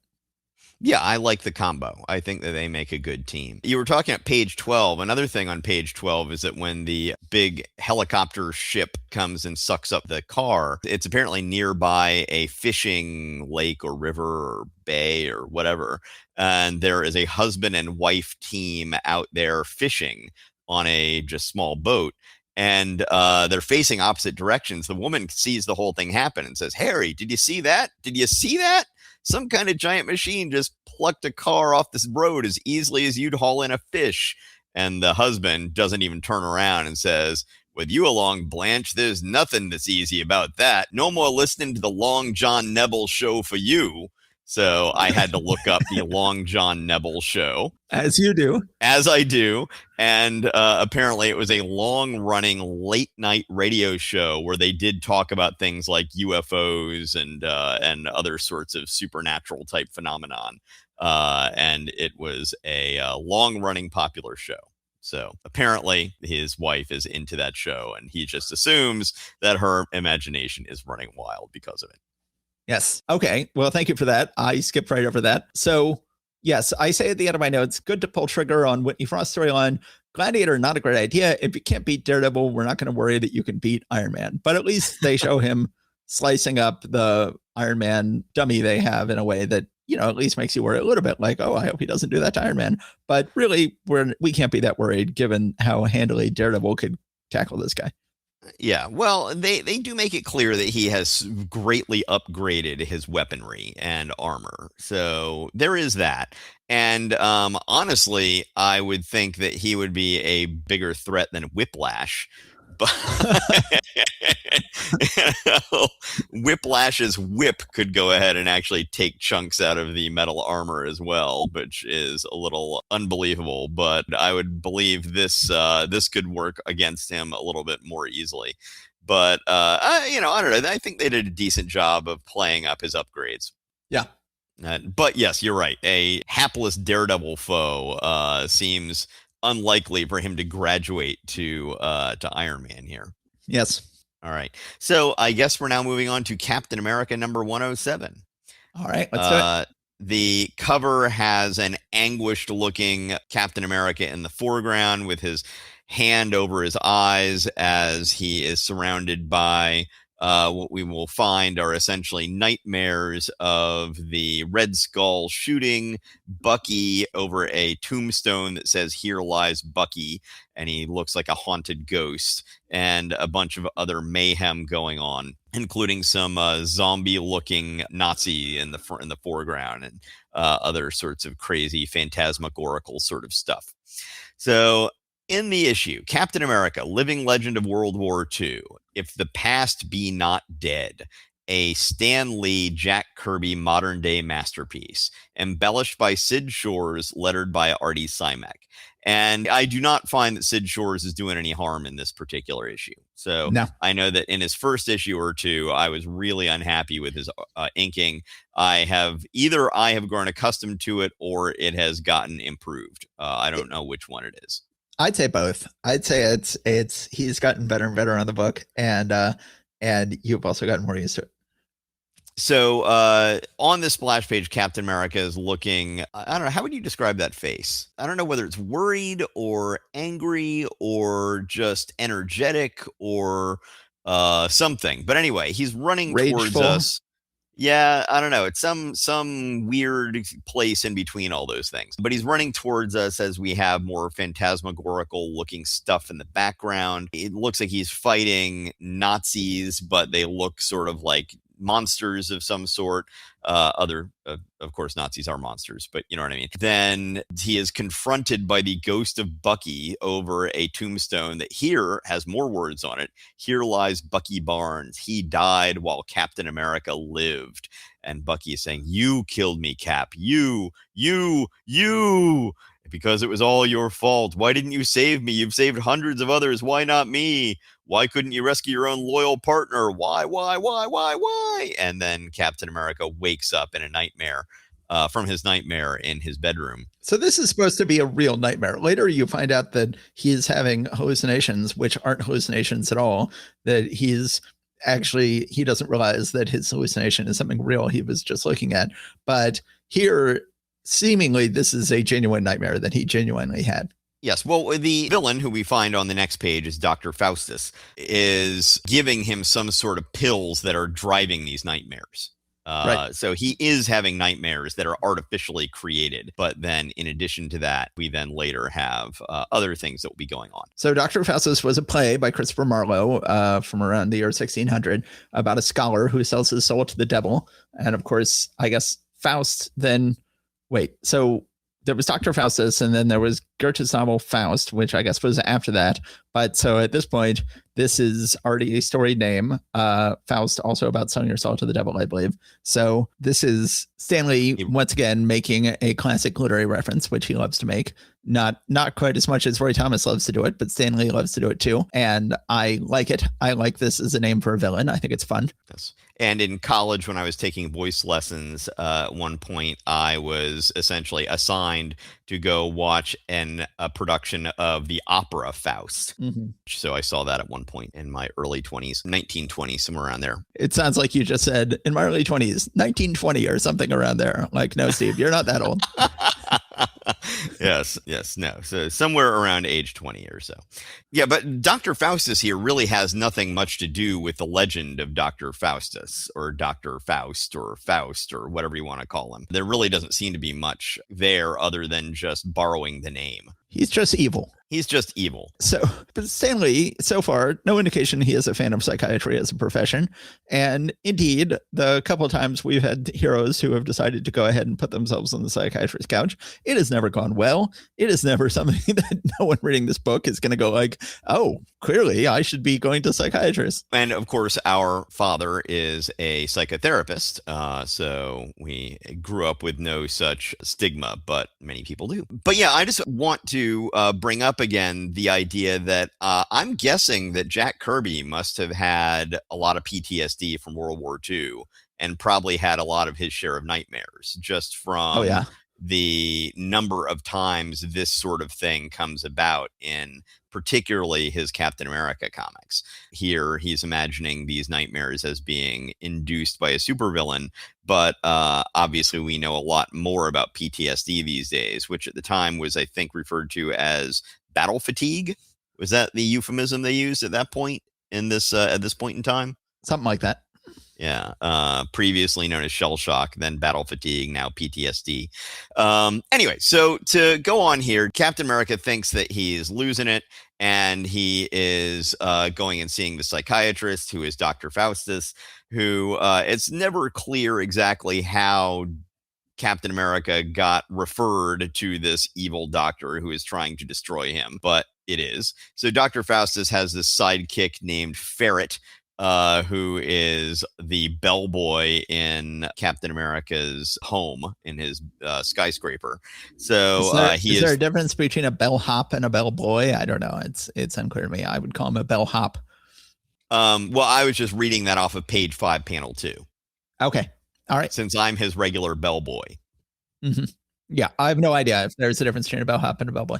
Yeah, I like the combo. I think that they make a good team. You were talking at page 12. Another thing on page 12 is that when the big helicopter ship comes and sucks up the car, it's apparently nearby a fishing lake or river or bay or whatever. And there is a husband and wife team out there fishing on a just small boat. And they're facing opposite directions. The woman sees the whole thing happen and says, "Harry, did you see that? Did you see that? Some kind of giant machine just plucked a car off this road as easily as you'd haul in a fish." And the husband doesn't even turn around and says, "With you along, Blanche, there's nothing that's easy about that. No more listening to the Long John Nebel show for you." So I had to look up the Long John Nebel show. As you do. As I do. And apparently it was a long-running late-night radio show where they did talk about things like UFOs and other sorts of supernatural-type phenomenon. And it was a long-running popular show. So apparently his wife is into that show, and he just assumes that her imagination is running wild because of it. Yes. Okay. Well, thank you for that. I skipped right over that. So, yes, I say at the end of my notes, good to pull trigger on Whitney Frost storyline. Gladiator, not a great idea. If you can't beat Daredevil, we're not going to worry that you can beat Iron Man. But at least they show him slicing up the Iron Man dummy they have in a way that, you know, at least makes you worry a little bit like, oh, I hope he doesn't do that to Iron Man. But really, we can't be that worried given how handily Daredevil could tackle this guy. Yeah, well, they do make it clear that he has greatly upgraded his weaponry and armor. So there is that. And honestly, I would think that he would be a bigger threat than Whiplash. But Whiplash's whip could go ahead and actually take chunks out of the metal armor as well, which is a little unbelievable. But I would believe this could work against him a little bit more easily. But I don't know. I think they did a decent job of playing up his upgrades. Yeah. But yes, you're right. A hapless Daredevil foe seems unlikely for him to graduate to Iron Man here. Yes. All right. So I guess we're now moving on to Captain America number 107. All right. Let's do it. The cover has an anguished looking Captain America in the foreground with his hand over his eyes as he is surrounded by what we will find are essentially nightmares of the Red Skull shooting Bucky over a tombstone that says, "Here lies Bucky," and he looks like a haunted ghost, and a bunch of other mayhem going on, including some zombie-looking Nazi in the foreground, and other sorts of crazy phantasmagorical sort of stuff. So in the issue, Captain America, Living Legend of World War II, If the Past Be Not Dead, a Stan Lee, Jack Kirby modern-day masterpiece, embellished by Sid Shores, lettered by Artie Simek. And I do not find that Sid Shores is doing any harm in this particular issue. So No. I know that in his first issue or two, I was really unhappy with his inking. I have grown accustomed to it, or it has gotten improved. I don't know which one it is. I'd say both. I'd say it's he's gotten better and better on the book, and you've also gotten more used to it. So on the splash page, Captain America is looking, I don't know, how would you describe that face? I don't know whether it's worried or angry or just energetic or something. But anyway, he's running towards us. Yeah, I don't know. It's some weird place in between all those things. But he's running towards us as we have more phantasmagorical looking stuff in the background. It looks like he's fighting Nazis, but they look sort of like monsters of some sort. Of course, Nazis are monsters, but you know what I mean. Then he is confronted by the ghost of Bucky over a tombstone that here has more words on it. Here lies Bucky Barnes. He died while Captain America lived. And Bucky is saying, "You killed me, Cap. You. Because it was all your fault. Why didn't you save me? You've saved hundreds of others. Why not me? Why couldn't you rescue your own loyal partner? Why? And then Captain America wakes up in a nightmare, from his nightmare in his bedroom. So this is supposed to be a real nightmare. Later, you find out that he is having hallucinations, which aren't hallucinations at all, that he doesn't realize that his hallucination is something real he was just looking at. But here, seemingly, this is a genuine nightmare that he genuinely had. Yes, well, the villain who we find on the next page is Dr. Faustus, is giving him some sort of pills that are driving these nightmares. Right. So he is having nightmares that are artificially created. But then in addition to that, we then later have other things that will be going on. So Dr. Faustus was a play by Christopher Marlowe from around the year 1600 about a scholar who sells his soul to the devil. And of course, I guess Faust then... Wait, so there was Dr. Faustus, and then there was Goethe's novel Faust, which I guess was after that. But so at this point, this is already a storied name. Faust, also about selling your soul to the devil, I believe. So this is Stanley once again making a classic literary reference, which he loves to make. Not quite as much as Roy Thomas loves to do it, but Stanley loves to do it too. And I like it. I like this as a name for a villain. I think it's fun. Yes. And in college, when I was taking voice lessons, at one point, I was essentially assigned to go watch a production of the opera Faust. Mm-hmm. So I saw that at one point in my early 20s, 1920, somewhere around there. It sounds like you just said in my early 20s, 1920 or something around there. Like, no, Steve, you're not that old. Yes, no. So somewhere around age 20 or so. Yeah, but Dr. Faustus here really has nothing much to do with the legend of Dr. Faustus or Dr. Faust or whatever you want to call him. There really doesn't seem to be much there other than just borrowing the name. He's just evil. He's just evil. So, but Stanley, so far, no indication he is a fan of psychiatry as a profession. And indeed, the couple of times we've had heroes who have decided to go ahead and put themselves on the psychiatrist's couch, it has never gone well. It is never something that no one reading this book is going to go like, oh, clearly I should be going to psychiatrist. And of course, our father is a psychotherapist. So we grew up with no such stigma, but many people do. But yeah, I just want to bring up again the idea that I'm guessing that Jack Kirby must have had a lot of PTSD from World War II and probably had a lot of his share of nightmares just from the number of times this sort of thing comes about in particularly his Captain America comics. Here, he's imagining these nightmares as being induced by a supervillain, but obviously we know a lot more about PTSD these days, which at the time was, I think, referred to as battle fatigue. Was that the euphemism they used at that point in this at this point in time? Something like that. Yeah. Previously known as shell shock, then battle fatigue, now PTSD. Anyway, so to go on here, Captain America thinks that he's losing it, and he is going and seeing the psychiatrist, who is Dr. Faustus, who it's never clear exactly how Captain America got referred to this evil doctor who is trying to destroy him, but it is. So Dr. Faustus has this sidekick named Ferret, who is the bellboy in Captain America's home in his skyscraper. So is there a difference between a bellhop and a bellboy? I don't know. It's unclear to me. I would call him a bellhop. Well, I was just reading that off of page 5, panel 2. Okay. All right. Since I'm his regular bellboy. Mm-hmm. Yeah, I have no idea if there's a difference between a bellhop and a bellboy.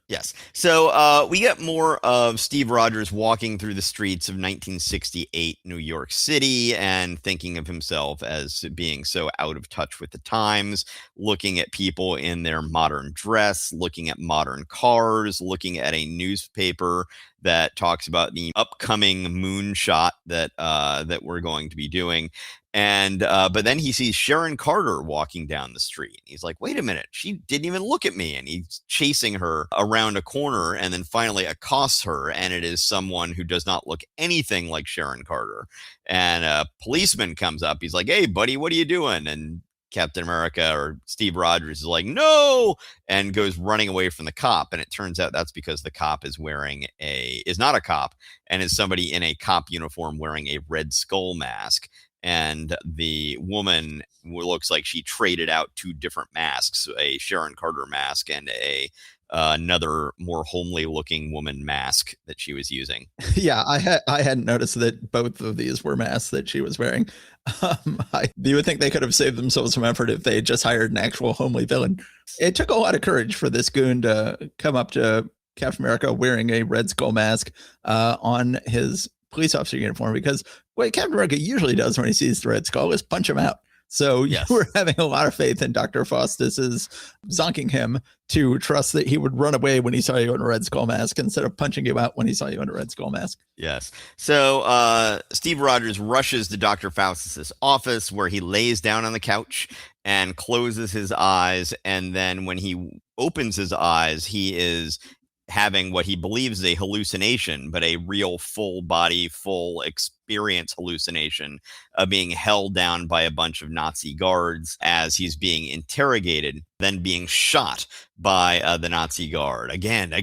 Yes. So we get more of Steve Rogers walking through the streets of 1968 New York City and thinking of himself as being so out of touch with the times, looking at people in their modern dress, looking at modern cars, looking at a newspaper that talks about the upcoming moonshot that we're going to be doing. And but then he sees Sharon Carter walking down the street. He's like, wait a minute, she didn't even look at me. And he's chasing her around a corner and then finally accosts her. And it is someone who does not look anything like Sharon Carter. And a policeman comes up. He's like, hey, buddy, what are you doing? And Captain America or Steve Rogers is like, no, and goes running away from the cop. And it turns out that's because the cop is not a cop and is somebody in a cop uniform wearing a Red Skull mask. And the woman looks like she traded out 2 different masks, a Sharon Carter mask and another more homely looking woman mask that she was using. Yeah, I hadn't noticed that both of these were masks that she was wearing. You would think they could have saved themselves some effort if they had just hired an actual homely villain. It took a lot of courage for this goon to come up to Captain America wearing a Red Skull mask on his police officer uniform, because what Captain America usually does when he sees the Red Skull is punch him out. So yes. You were having a lot of faith in Dr. Faustus's zonking him to trust that he would run away when he saw you in a Red Skull mask instead of punching you out when he saw you in a Red Skull mask. Yes. So Steve Rogers rushes to Dr. Faustus's office where he lays down on the couch and closes his eyes. And then when he opens his eyes, he is having what he believes is a hallucination, but a real full body, full experience hallucination of being held down by a bunch of Nazi guards as he's being interrogated, then being shot by the Nazi guard again.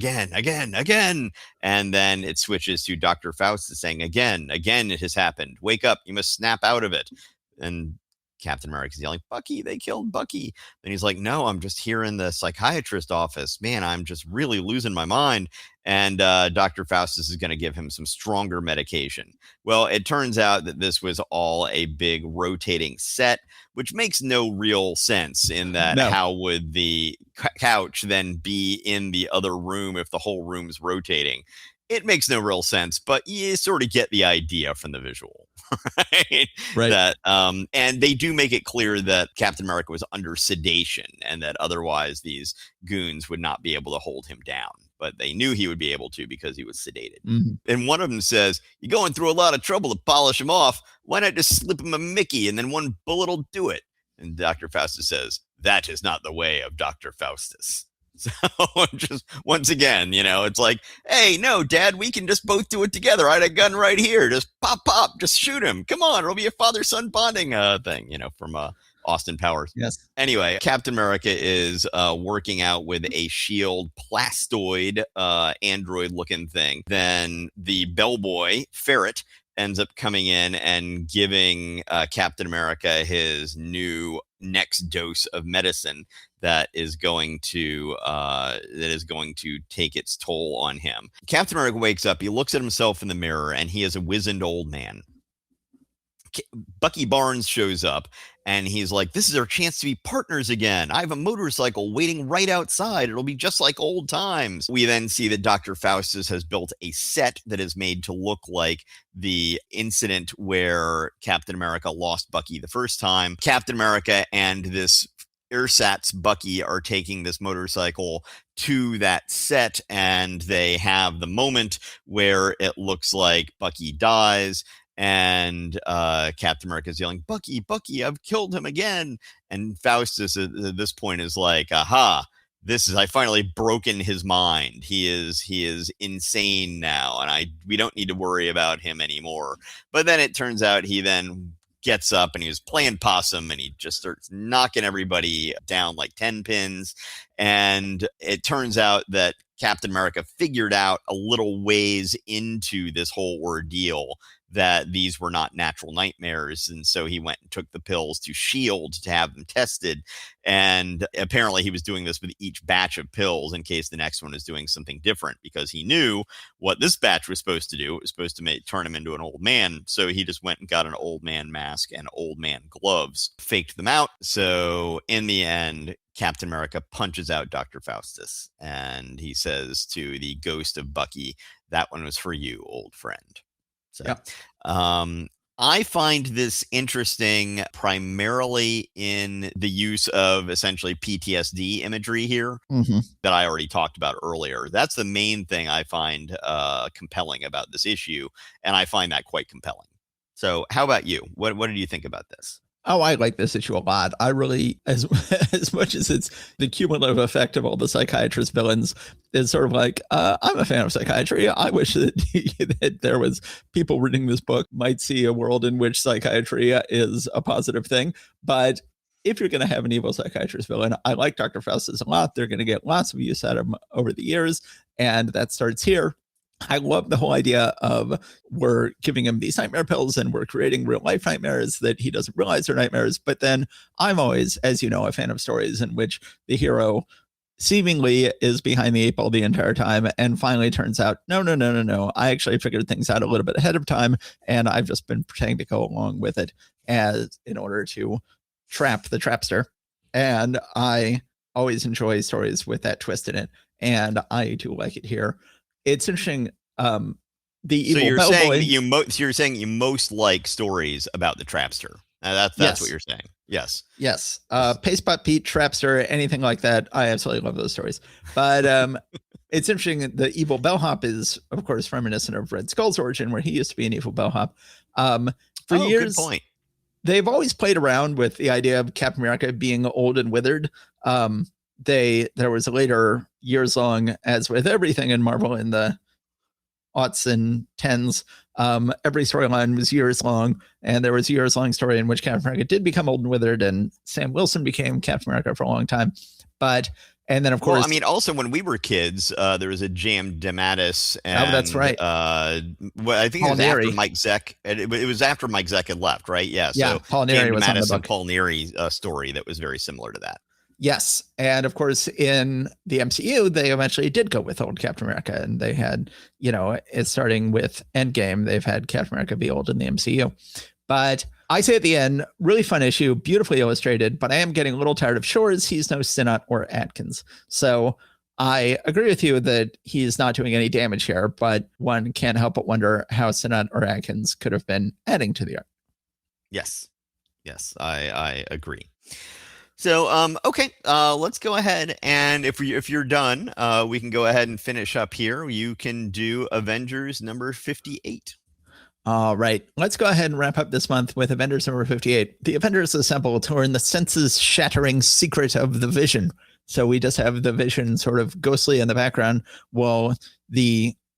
And then it switches to Dr. Faustus saying, again, it has happened. Wake up. You must snap out of it. And Captain America's yelling, Bucky, they killed Bucky. And he's like, no, I'm just here in the psychiatrist office. Man, I'm just really losing my mind. And Dr. Faustus is going to give him some stronger medication. Well, it turns out that this was all a big rotating set, which makes no real sense in that how would the couch then be in the other room if the whole room's rotating? It makes no real sense, but you sort of get the idea from the visual. Right. That and they do make it clear that Captain America was under sedation and that otherwise these goons would not be able to hold him down. But they knew he would be able to because he was sedated. Mm-hmm. And one of them says, you're going through a lot of trouble to polish him off. Why not just slip him a Mickey and then one bullet will do it? And Dr. Faustus says, that is not the way of Dr. Faustus. So just once again, it's like, hey, no, Dad, we can just both do it together. I had a gun right here. Just pop, just shoot him. Come on, it'll be a father-son bonding thing, from Austin Powers. Yes. Anyway, Captain America is working out with a shield plastoid android-looking thing. Then the bellboy, Ferret, ends up coming in and giving Captain America his new next dose of medicine that is going to take its toll on him. Captain America wakes up, he looks at himself in the mirror, and he is a wizened old man. Bucky Barnes shows up, and he's like, this is our chance to be partners again. I have a motorcycle waiting right outside. It'll be just like old times. We then see that Dr. Faustus has built a set that is made to look like the incident where Captain America lost Bucky the first time. Captain America and this ersatz Bucky are taking this motorcycle to that set, and they have the moment where it looks like Bucky dies. And Captain America is yelling, Bucky, I've killed him again. And Faustus at this point is like, aha, I finally broken his mind. He is insane now, and we don't need to worry about him anymore. But then it turns out he then gets up and he was playing possum, and he just starts knocking everybody down like 10 pins. And it turns out that Captain America figured out a little ways into this whole ordeal that these were not natural nightmares. And so he went and took the pills to Shield to have them tested. And apparently he was doing this with each batch of pills in case the next one is doing something different, because he knew what this batch was supposed to do. It was supposed to turn him into an old man. So he just went and got an old man mask and old man gloves, faked them out. So in the end, Captain America punches out Dr. Faustus, and he says to the ghost of Bucky, "That one was for you, old friend." So, I find this interesting primarily in the use of essentially PTSD imagery here that I already talked about earlier. That's the main thing I find compelling about this issue, and I find that quite compelling. So how about you? What did you think about this? Oh, I like this issue a lot. I really, as much as it's the cumulative effect of all the psychiatrist villains, is sort of like, I'm a fan of psychiatry. I wish that, that there was people reading this book might see a world in which psychiatry is a positive thing. But if you're going to have an evil psychiatrist villain, I like Dr. Faustus a lot. They're going to get lots of use out of him over the years. And that starts here. I love the whole idea of we're giving him these nightmare pills and we're creating real life nightmares that he doesn't realize are nightmares. But then I'm always, as you know, a fan of stories in which the hero seemingly is behind the eight ball the entire time and finally turns out, no. I actually figured things out a little bit ahead of time, and I've just been pretending to go along with it as in order to trap the trapster. And I always enjoy stories with that twist in it, and I do like it here. It's interesting. The evil so you're bellboy, saying that you're saying you most like stories about the trapster. That's yes. What you're saying. Yes. Pastebot Pete, Trapster, anything like that. I absolutely love those stories. But it's interesting. The evil bellhop is, of course, reminiscent of Red Skull's origin, where he used to be an evil bellhop. For years, good point. They've always played around with the idea of Captain America being old and withered. There was a later years long, as with everything in Marvel in the aughts and tens, every storyline was years long, and there was a years long story in which Captain America did become old and withered, and Sam Wilson became Captain America for a long time. And then, of course, I mean, also when we were kids, there was a J.M. DeMatteis, and that's right. I think it was after Mike Zeck. It was after Mike Zeck had left, right? Yeah. So Paul Neary was on the book. And Paul Neary story that was very similar to that. Yes. And of course, in the MCU, they eventually did go with old Captain America. And they had, it's starting with Endgame, they've had Captain America be old in the MCU. But I say at the end, really fun issue, beautifully illustrated, but I am getting a little tired of Shores. He's no Sinnott or Atkins. So I agree with you that he's not doing any damage here, but one can't help but wonder how Sinnott or Atkins could have been adding to the art. Yes, I agree. So, okay, let's go ahead, and if you're done, we can go ahead and finish up here. You can do Avengers number 58. All right, let's go ahead and wrap up this month with Avengers number 58. The Avengers assemble to learn the senses-shattering secret of the Vision. So we just have the Vision sort of ghostly in the background, while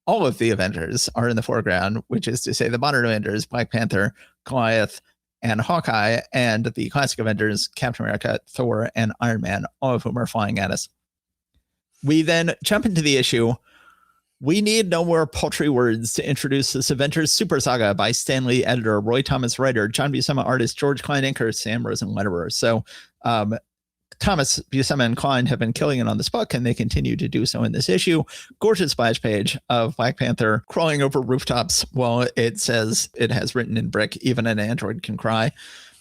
all of the Avengers are in the foreground, which is to say the modern Avengers, Black Panther, Goliath, and Hawkeye, and the classic Avengers, Captain America, Thor, and Iron Man, all of whom are flying at us. We then jump into the issue. We need no more paltry words to introduce this Avengers Super Saga by Stan Lee, editor, Roy Thomas, writer, John Buscema, artist, George Klein, inker, Sam Rosen, letterer. So Thomas, Buscema, and Klein have been killing it on this book, and they continue to do so in this issue. Gorgeous splash page of Black Panther crawling over rooftops while it says it has written in brick, even an android can cry,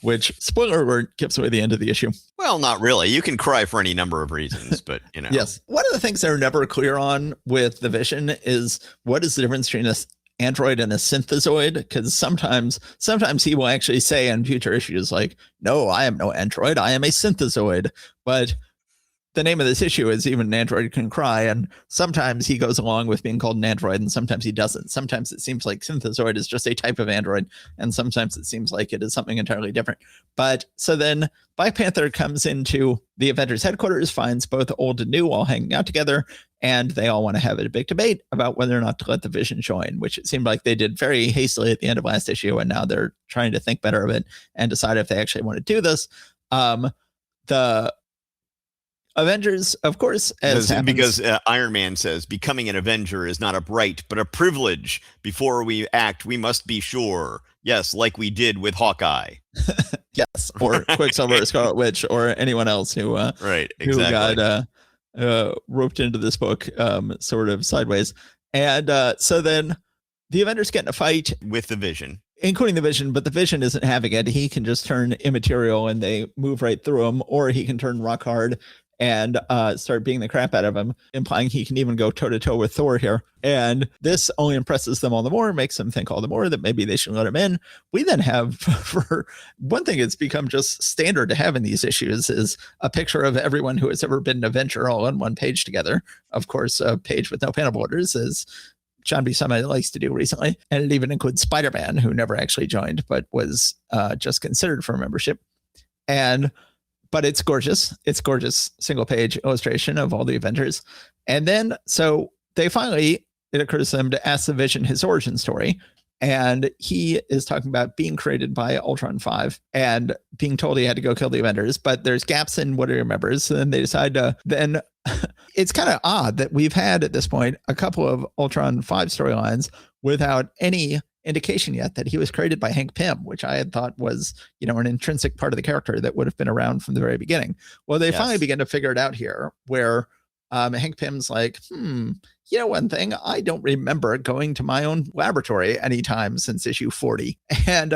which, spoiler alert, gives away the end of the issue. Well, not really. You can cry for any number of reasons, but, Yes. One of the things they're never clear on with the Vision is what is the difference between an android and a synthezoid, because sometimes he will actually say in future issues like, no, I am no android, I am a synthezoid. But the name of this issue is even an android can cry, and sometimes he goes along with being called an android and sometimes he doesn't. Sometimes it seems like synthezoid is just a type of android, and sometimes it seems like it is something entirely different. But so then Black Panther comes into the Avengers headquarters, finds both old and new all hanging out together, and they all want to have a big debate about whether or not to let the Vision join, which it seemed like they did very hastily at the end of last issue, and now they're trying to think better of it and decide if they actually want to do this. The Avengers, of course, because Iron Man says becoming an Avenger is not a right, but a privilege. Before we act, we must be sure. Yes, like we did with Hawkeye. Yes, or Quicksilver, or Scarlet Witch, or anyone else who right, exactly. who got roped into this book sort of sideways. And so then the Avengers get in a fight with the Vision, including the Vision, but the Vision isn't having it. He can just turn immaterial and they move right through him, or he can turn rock hard and start beating the crap out of him, implying he can even go toe-to-toe with Thor here. And this only impresses them all the more, makes them think all the more that maybe they should let him in. We then have, for one thing, it's become just standard to have in these issues, is a picture of everyone who has ever been an Avenger all on one page together. Of course, a page with no panel borders, as John B. Summit likes to do recently. And it even includes Spider-Man, who never actually joined, but was just considered for membership. But it's gorgeous. It's gorgeous single page illustration of all the Avengers. And then, so they finally, it occurs to them to ask the Vision his origin story. And he is talking about being created by Ultron 5 and being told he had to go kill the Avengers, but there's gaps in what he remembers. So then they decide to then it's kind of odd that we've had at this point a couple of Ultron 5 storylines without any indication yet that he was created by Hank Pym, which I had thought was, an intrinsic part of the character that would have been around from the very beginning. Well, they finally begin to figure it out here, where Hank Pym's like, one thing, I don't remember going to my own laboratory anytime since issue 40. And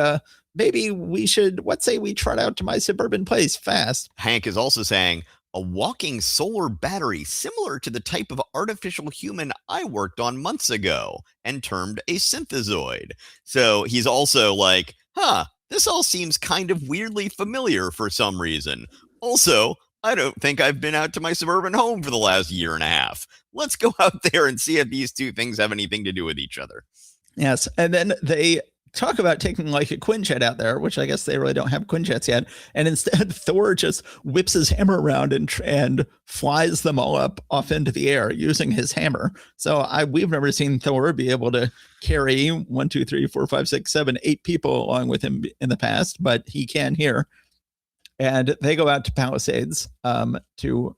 maybe we should, let's say we trot out to my suburban place fast. Hank is also saying, a walking solar battery similar to the type of artificial human I worked on months ago and termed a synthezoid. So he's also like, this all seems kind of weirdly familiar for some reason. Also, I don't think I've been out to my suburban home for the last year and a half. Let's go out there and see if these two things have anything to do with each other. Yes. And then they talk about taking like a Quinjet out there, which I guess they really don't have Quinjets yet. And instead, Thor just whips his hammer around and flies them all up off into the air using his hammer. So we've never seen Thor be able to carry 1, 2, 3, 4, 5, 6, 7, 8 people along with him in the past, but he can here. And they go out to Palisades to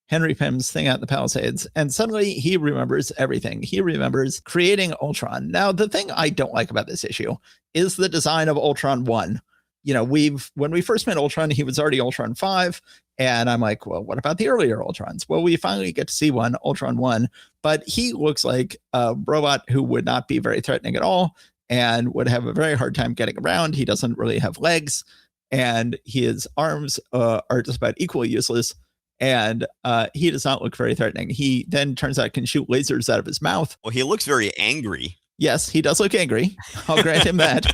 Henry Pym's thing out in the Palisades, and suddenly he remembers everything. He remembers creating Ultron. Now, the thing I don't like about this issue is the design of Ultron 1. When we first met Ultron, he was already Ultron 5, and I'm like, well, what about the earlier Ultrons? Well, we finally get to see one, Ultron 1, but he looks like a robot who would not be very threatening at all and would have a very hard time getting around. He doesn't really have legs, and his arms are just about equally useless. And he does not look very threatening. He then turns out can shoot lasers out of his mouth. Well, he looks very angry. Yes, he does look angry. I'll grant him that.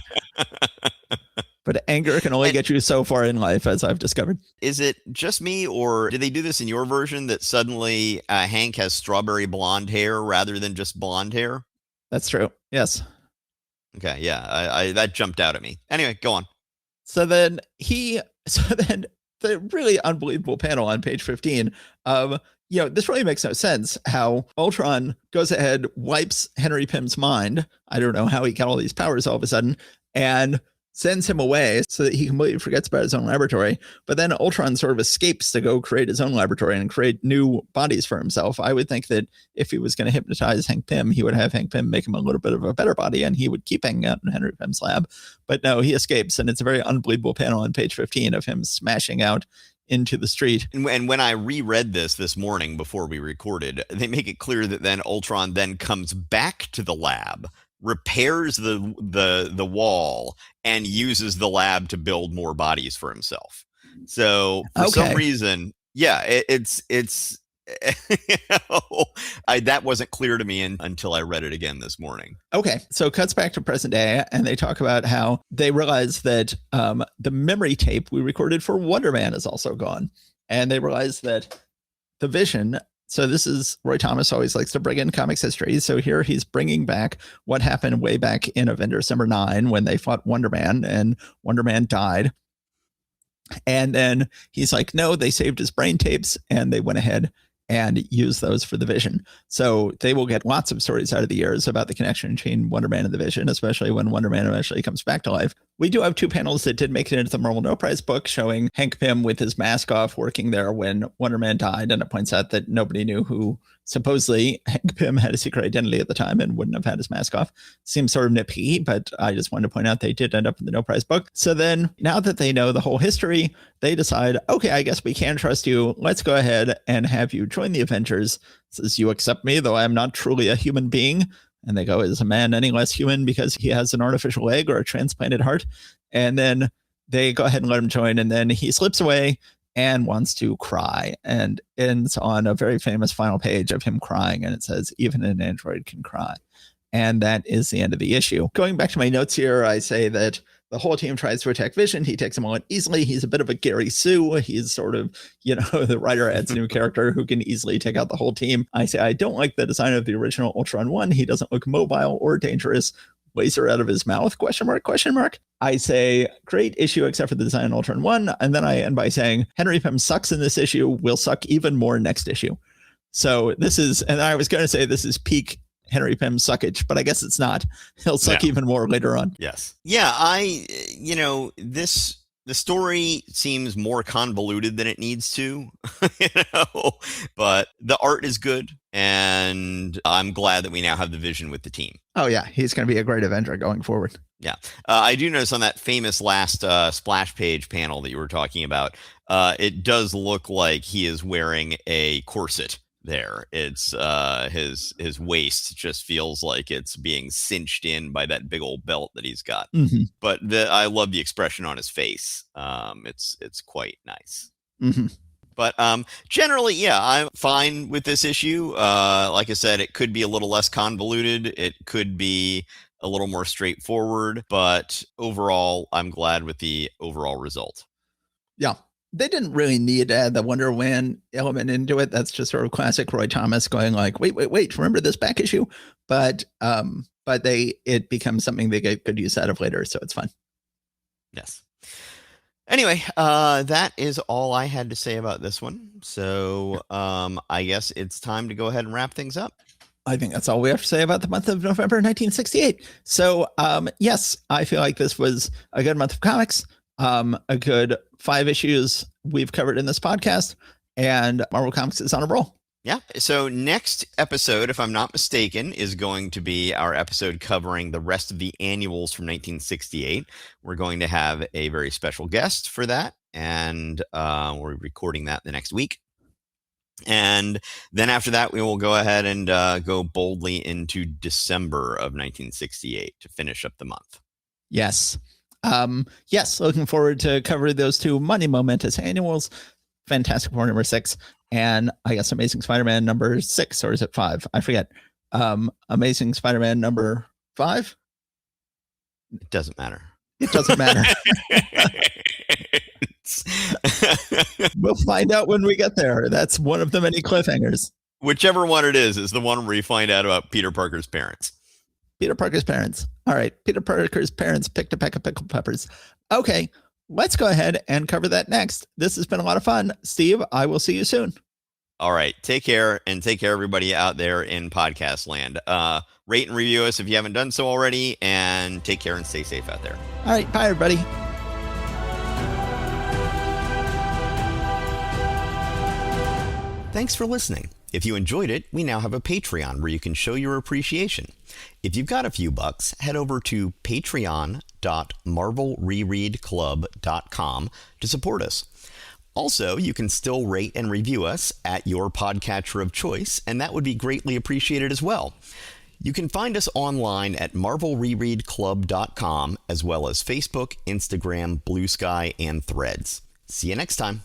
But anger can only get you so far in life, as I've discovered. Is it just me, or did they do this in your version that suddenly Hank has strawberry blonde hair rather than just blonde hair? That's true. Yes. Okay. Yeah. I that jumped out at me. Anyway, go on. So then the really unbelievable panel on page 15 of, this really makes no sense how Ultron goes ahead, wipes Henry Pym's mind. I don't know how he got all these powers all of a sudden, and sends him away so that he completely forgets about his own laboratory. But then Ultron sort of escapes to go create his own laboratory and create new bodies for himself. I would think that if he was going to hypnotize Hank Pym, he would have Hank Pym make him a little bit of a better body, and he would keep hanging out in Henry Pym's lab. But no, he escapes, and it's a very unbelievable panel on page 15 of him smashing out into the street. And when I reread this morning before we recorded, they make it clear that then Ultron then comes back to the lab, repairs the wall, and uses the lab to build more bodies for himself. So for some reason, it's that wasn't clear to me until I read it again this morning. Okay, so it cuts back to present day, and they talk about how they realize that the memory tape we recorded for Wonder Man is also gone, and they realize that the Vision. So this is Roy Thomas always likes to bring in comics history. So here he's bringing back what happened way back in Avengers number 9 when they fought Wonder Man and Wonder Man died. And then he's like, no, they saved his brain tapes and they went ahead and used those for the Vision. So they will get lots of stories out of the years about the connection between Wonder Man and the Vision, especially when Wonder Man eventually comes back to life. we do have 2 panels that did make it into the Marvel No Prize book showing Hank Pym with his mask off working there when Wonder Man died. And it points out that nobody knew who supposedly Hank Pym had a secret identity at the time and wouldn't have had his mask off. Seems sort of nitpicky, but I just wanted to point out they did end up in the No Prize book. So then now that they know the whole history, they decide, okay, I guess we can trust you. Let's go ahead and have you join the Avengers. Says, you accept me, though I am not truly a human being. And they go, is a man any less human because he has an artificial leg or a transplanted heart? And then they go ahead and let him join. And then he slips away and wants to cry and ends on a very famous final page of him crying. And it says, even an android can cry. And that is the end of the issue. Going back to my notes here, I say that the whole team tries to attack Vision. He takes them on easily. He's a bit of a Gary Sue. He's sort of, the writer adds a new character who can easily take out the whole team. I say I don't like the design of the original Ultron 1. He doesn't look mobile or dangerous. Laser out of his mouth, question mark. I say, great issue except for the design in Ultron 1. And then I end by saying, Henry Pym sucks in this issue, will suck even more next issue. So this is, and I was going to say this is peak Henry Pym suckage, but I guess it's not. He'll suck even more later on. Yes. Yeah, the story seems more convoluted than it needs to, but the art is good, and I'm glad that we now have the Vision with the team. Oh, yeah. He's going to be a great Avenger going forward. Yeah. I do notice on that famous last splash page panel that you were talking about, it does look like he is wearing a corset there. It's his waist just feels like it's being cinched in by that big old belt that he's got. Mm-hmm. But I love the expression on his face. It's quite nice. Mm-hmm. But generally, yeah, I'm fine with this issue. Like I said, it could be a little less convoluted. It could be a little more straightforward. But overall, I'm glad with the overall result. Yeah. They didn't really need to add the Wonder Woman element into it. That's just sort of classic Roy Thomas going like, wait, remember this back issue? But it becomes something they get good use out of later, so it's fun. Yes. Anyway, that is all I had to say about this one. So I guess it's time to go ahead and wrap things up. I think that's all we have to say about the month of November 1968. So yes, I feel like this was a good month of comics. A good 5 issues we've covered in this podcast, and Marvel Comics is on a roll. Yeah. So next episode, if I'm not mistaken, is going to be our episode covering the rest of the annuals from 1968. We're going to have a very special guest for that, and we're recording that the next week. And then after that, we will go ahead and go boldly into December of 1968 to finish up the month. Yes. Yes, looking forward to covering those 2 money momentous annuals, Fantastic Four number 6, and I guess Amazing Spider-Man number 6, or is it 5? I forget. Amazing Spider-Man number 5? It doesn't matter. It doesn't matter. We'll find out when we get there. That's one of the many cliffhangers. Whichever one it is the one where you find out about Peter Parker's parents. Peter Parker's parents. All right. Peter Parker's parents picked a peck of pickled peppers. Okay. Let's go ahead and cover that next. This has been a lot of fun. Steve, I will see you soon. All right. Take care, and take care, everybody out there in podcast land. Rate and review us if you haven't done so already, and take care and stay safe out there. All right. Bye, everybody. Thanks for listening. If you enjoyed it, we now have a Patreon where you can show your appreciation. If you've got a few bucks, head over to patreon.marvelrereadclub.com to support us. Also, you can still rate and review us at your podcatcher of choice, and that would be greatly appreciated as well. You can find us online at marvelrereadclub.com, as well as Facebook, Instagram, Blue Sky, and Threads. See you next time.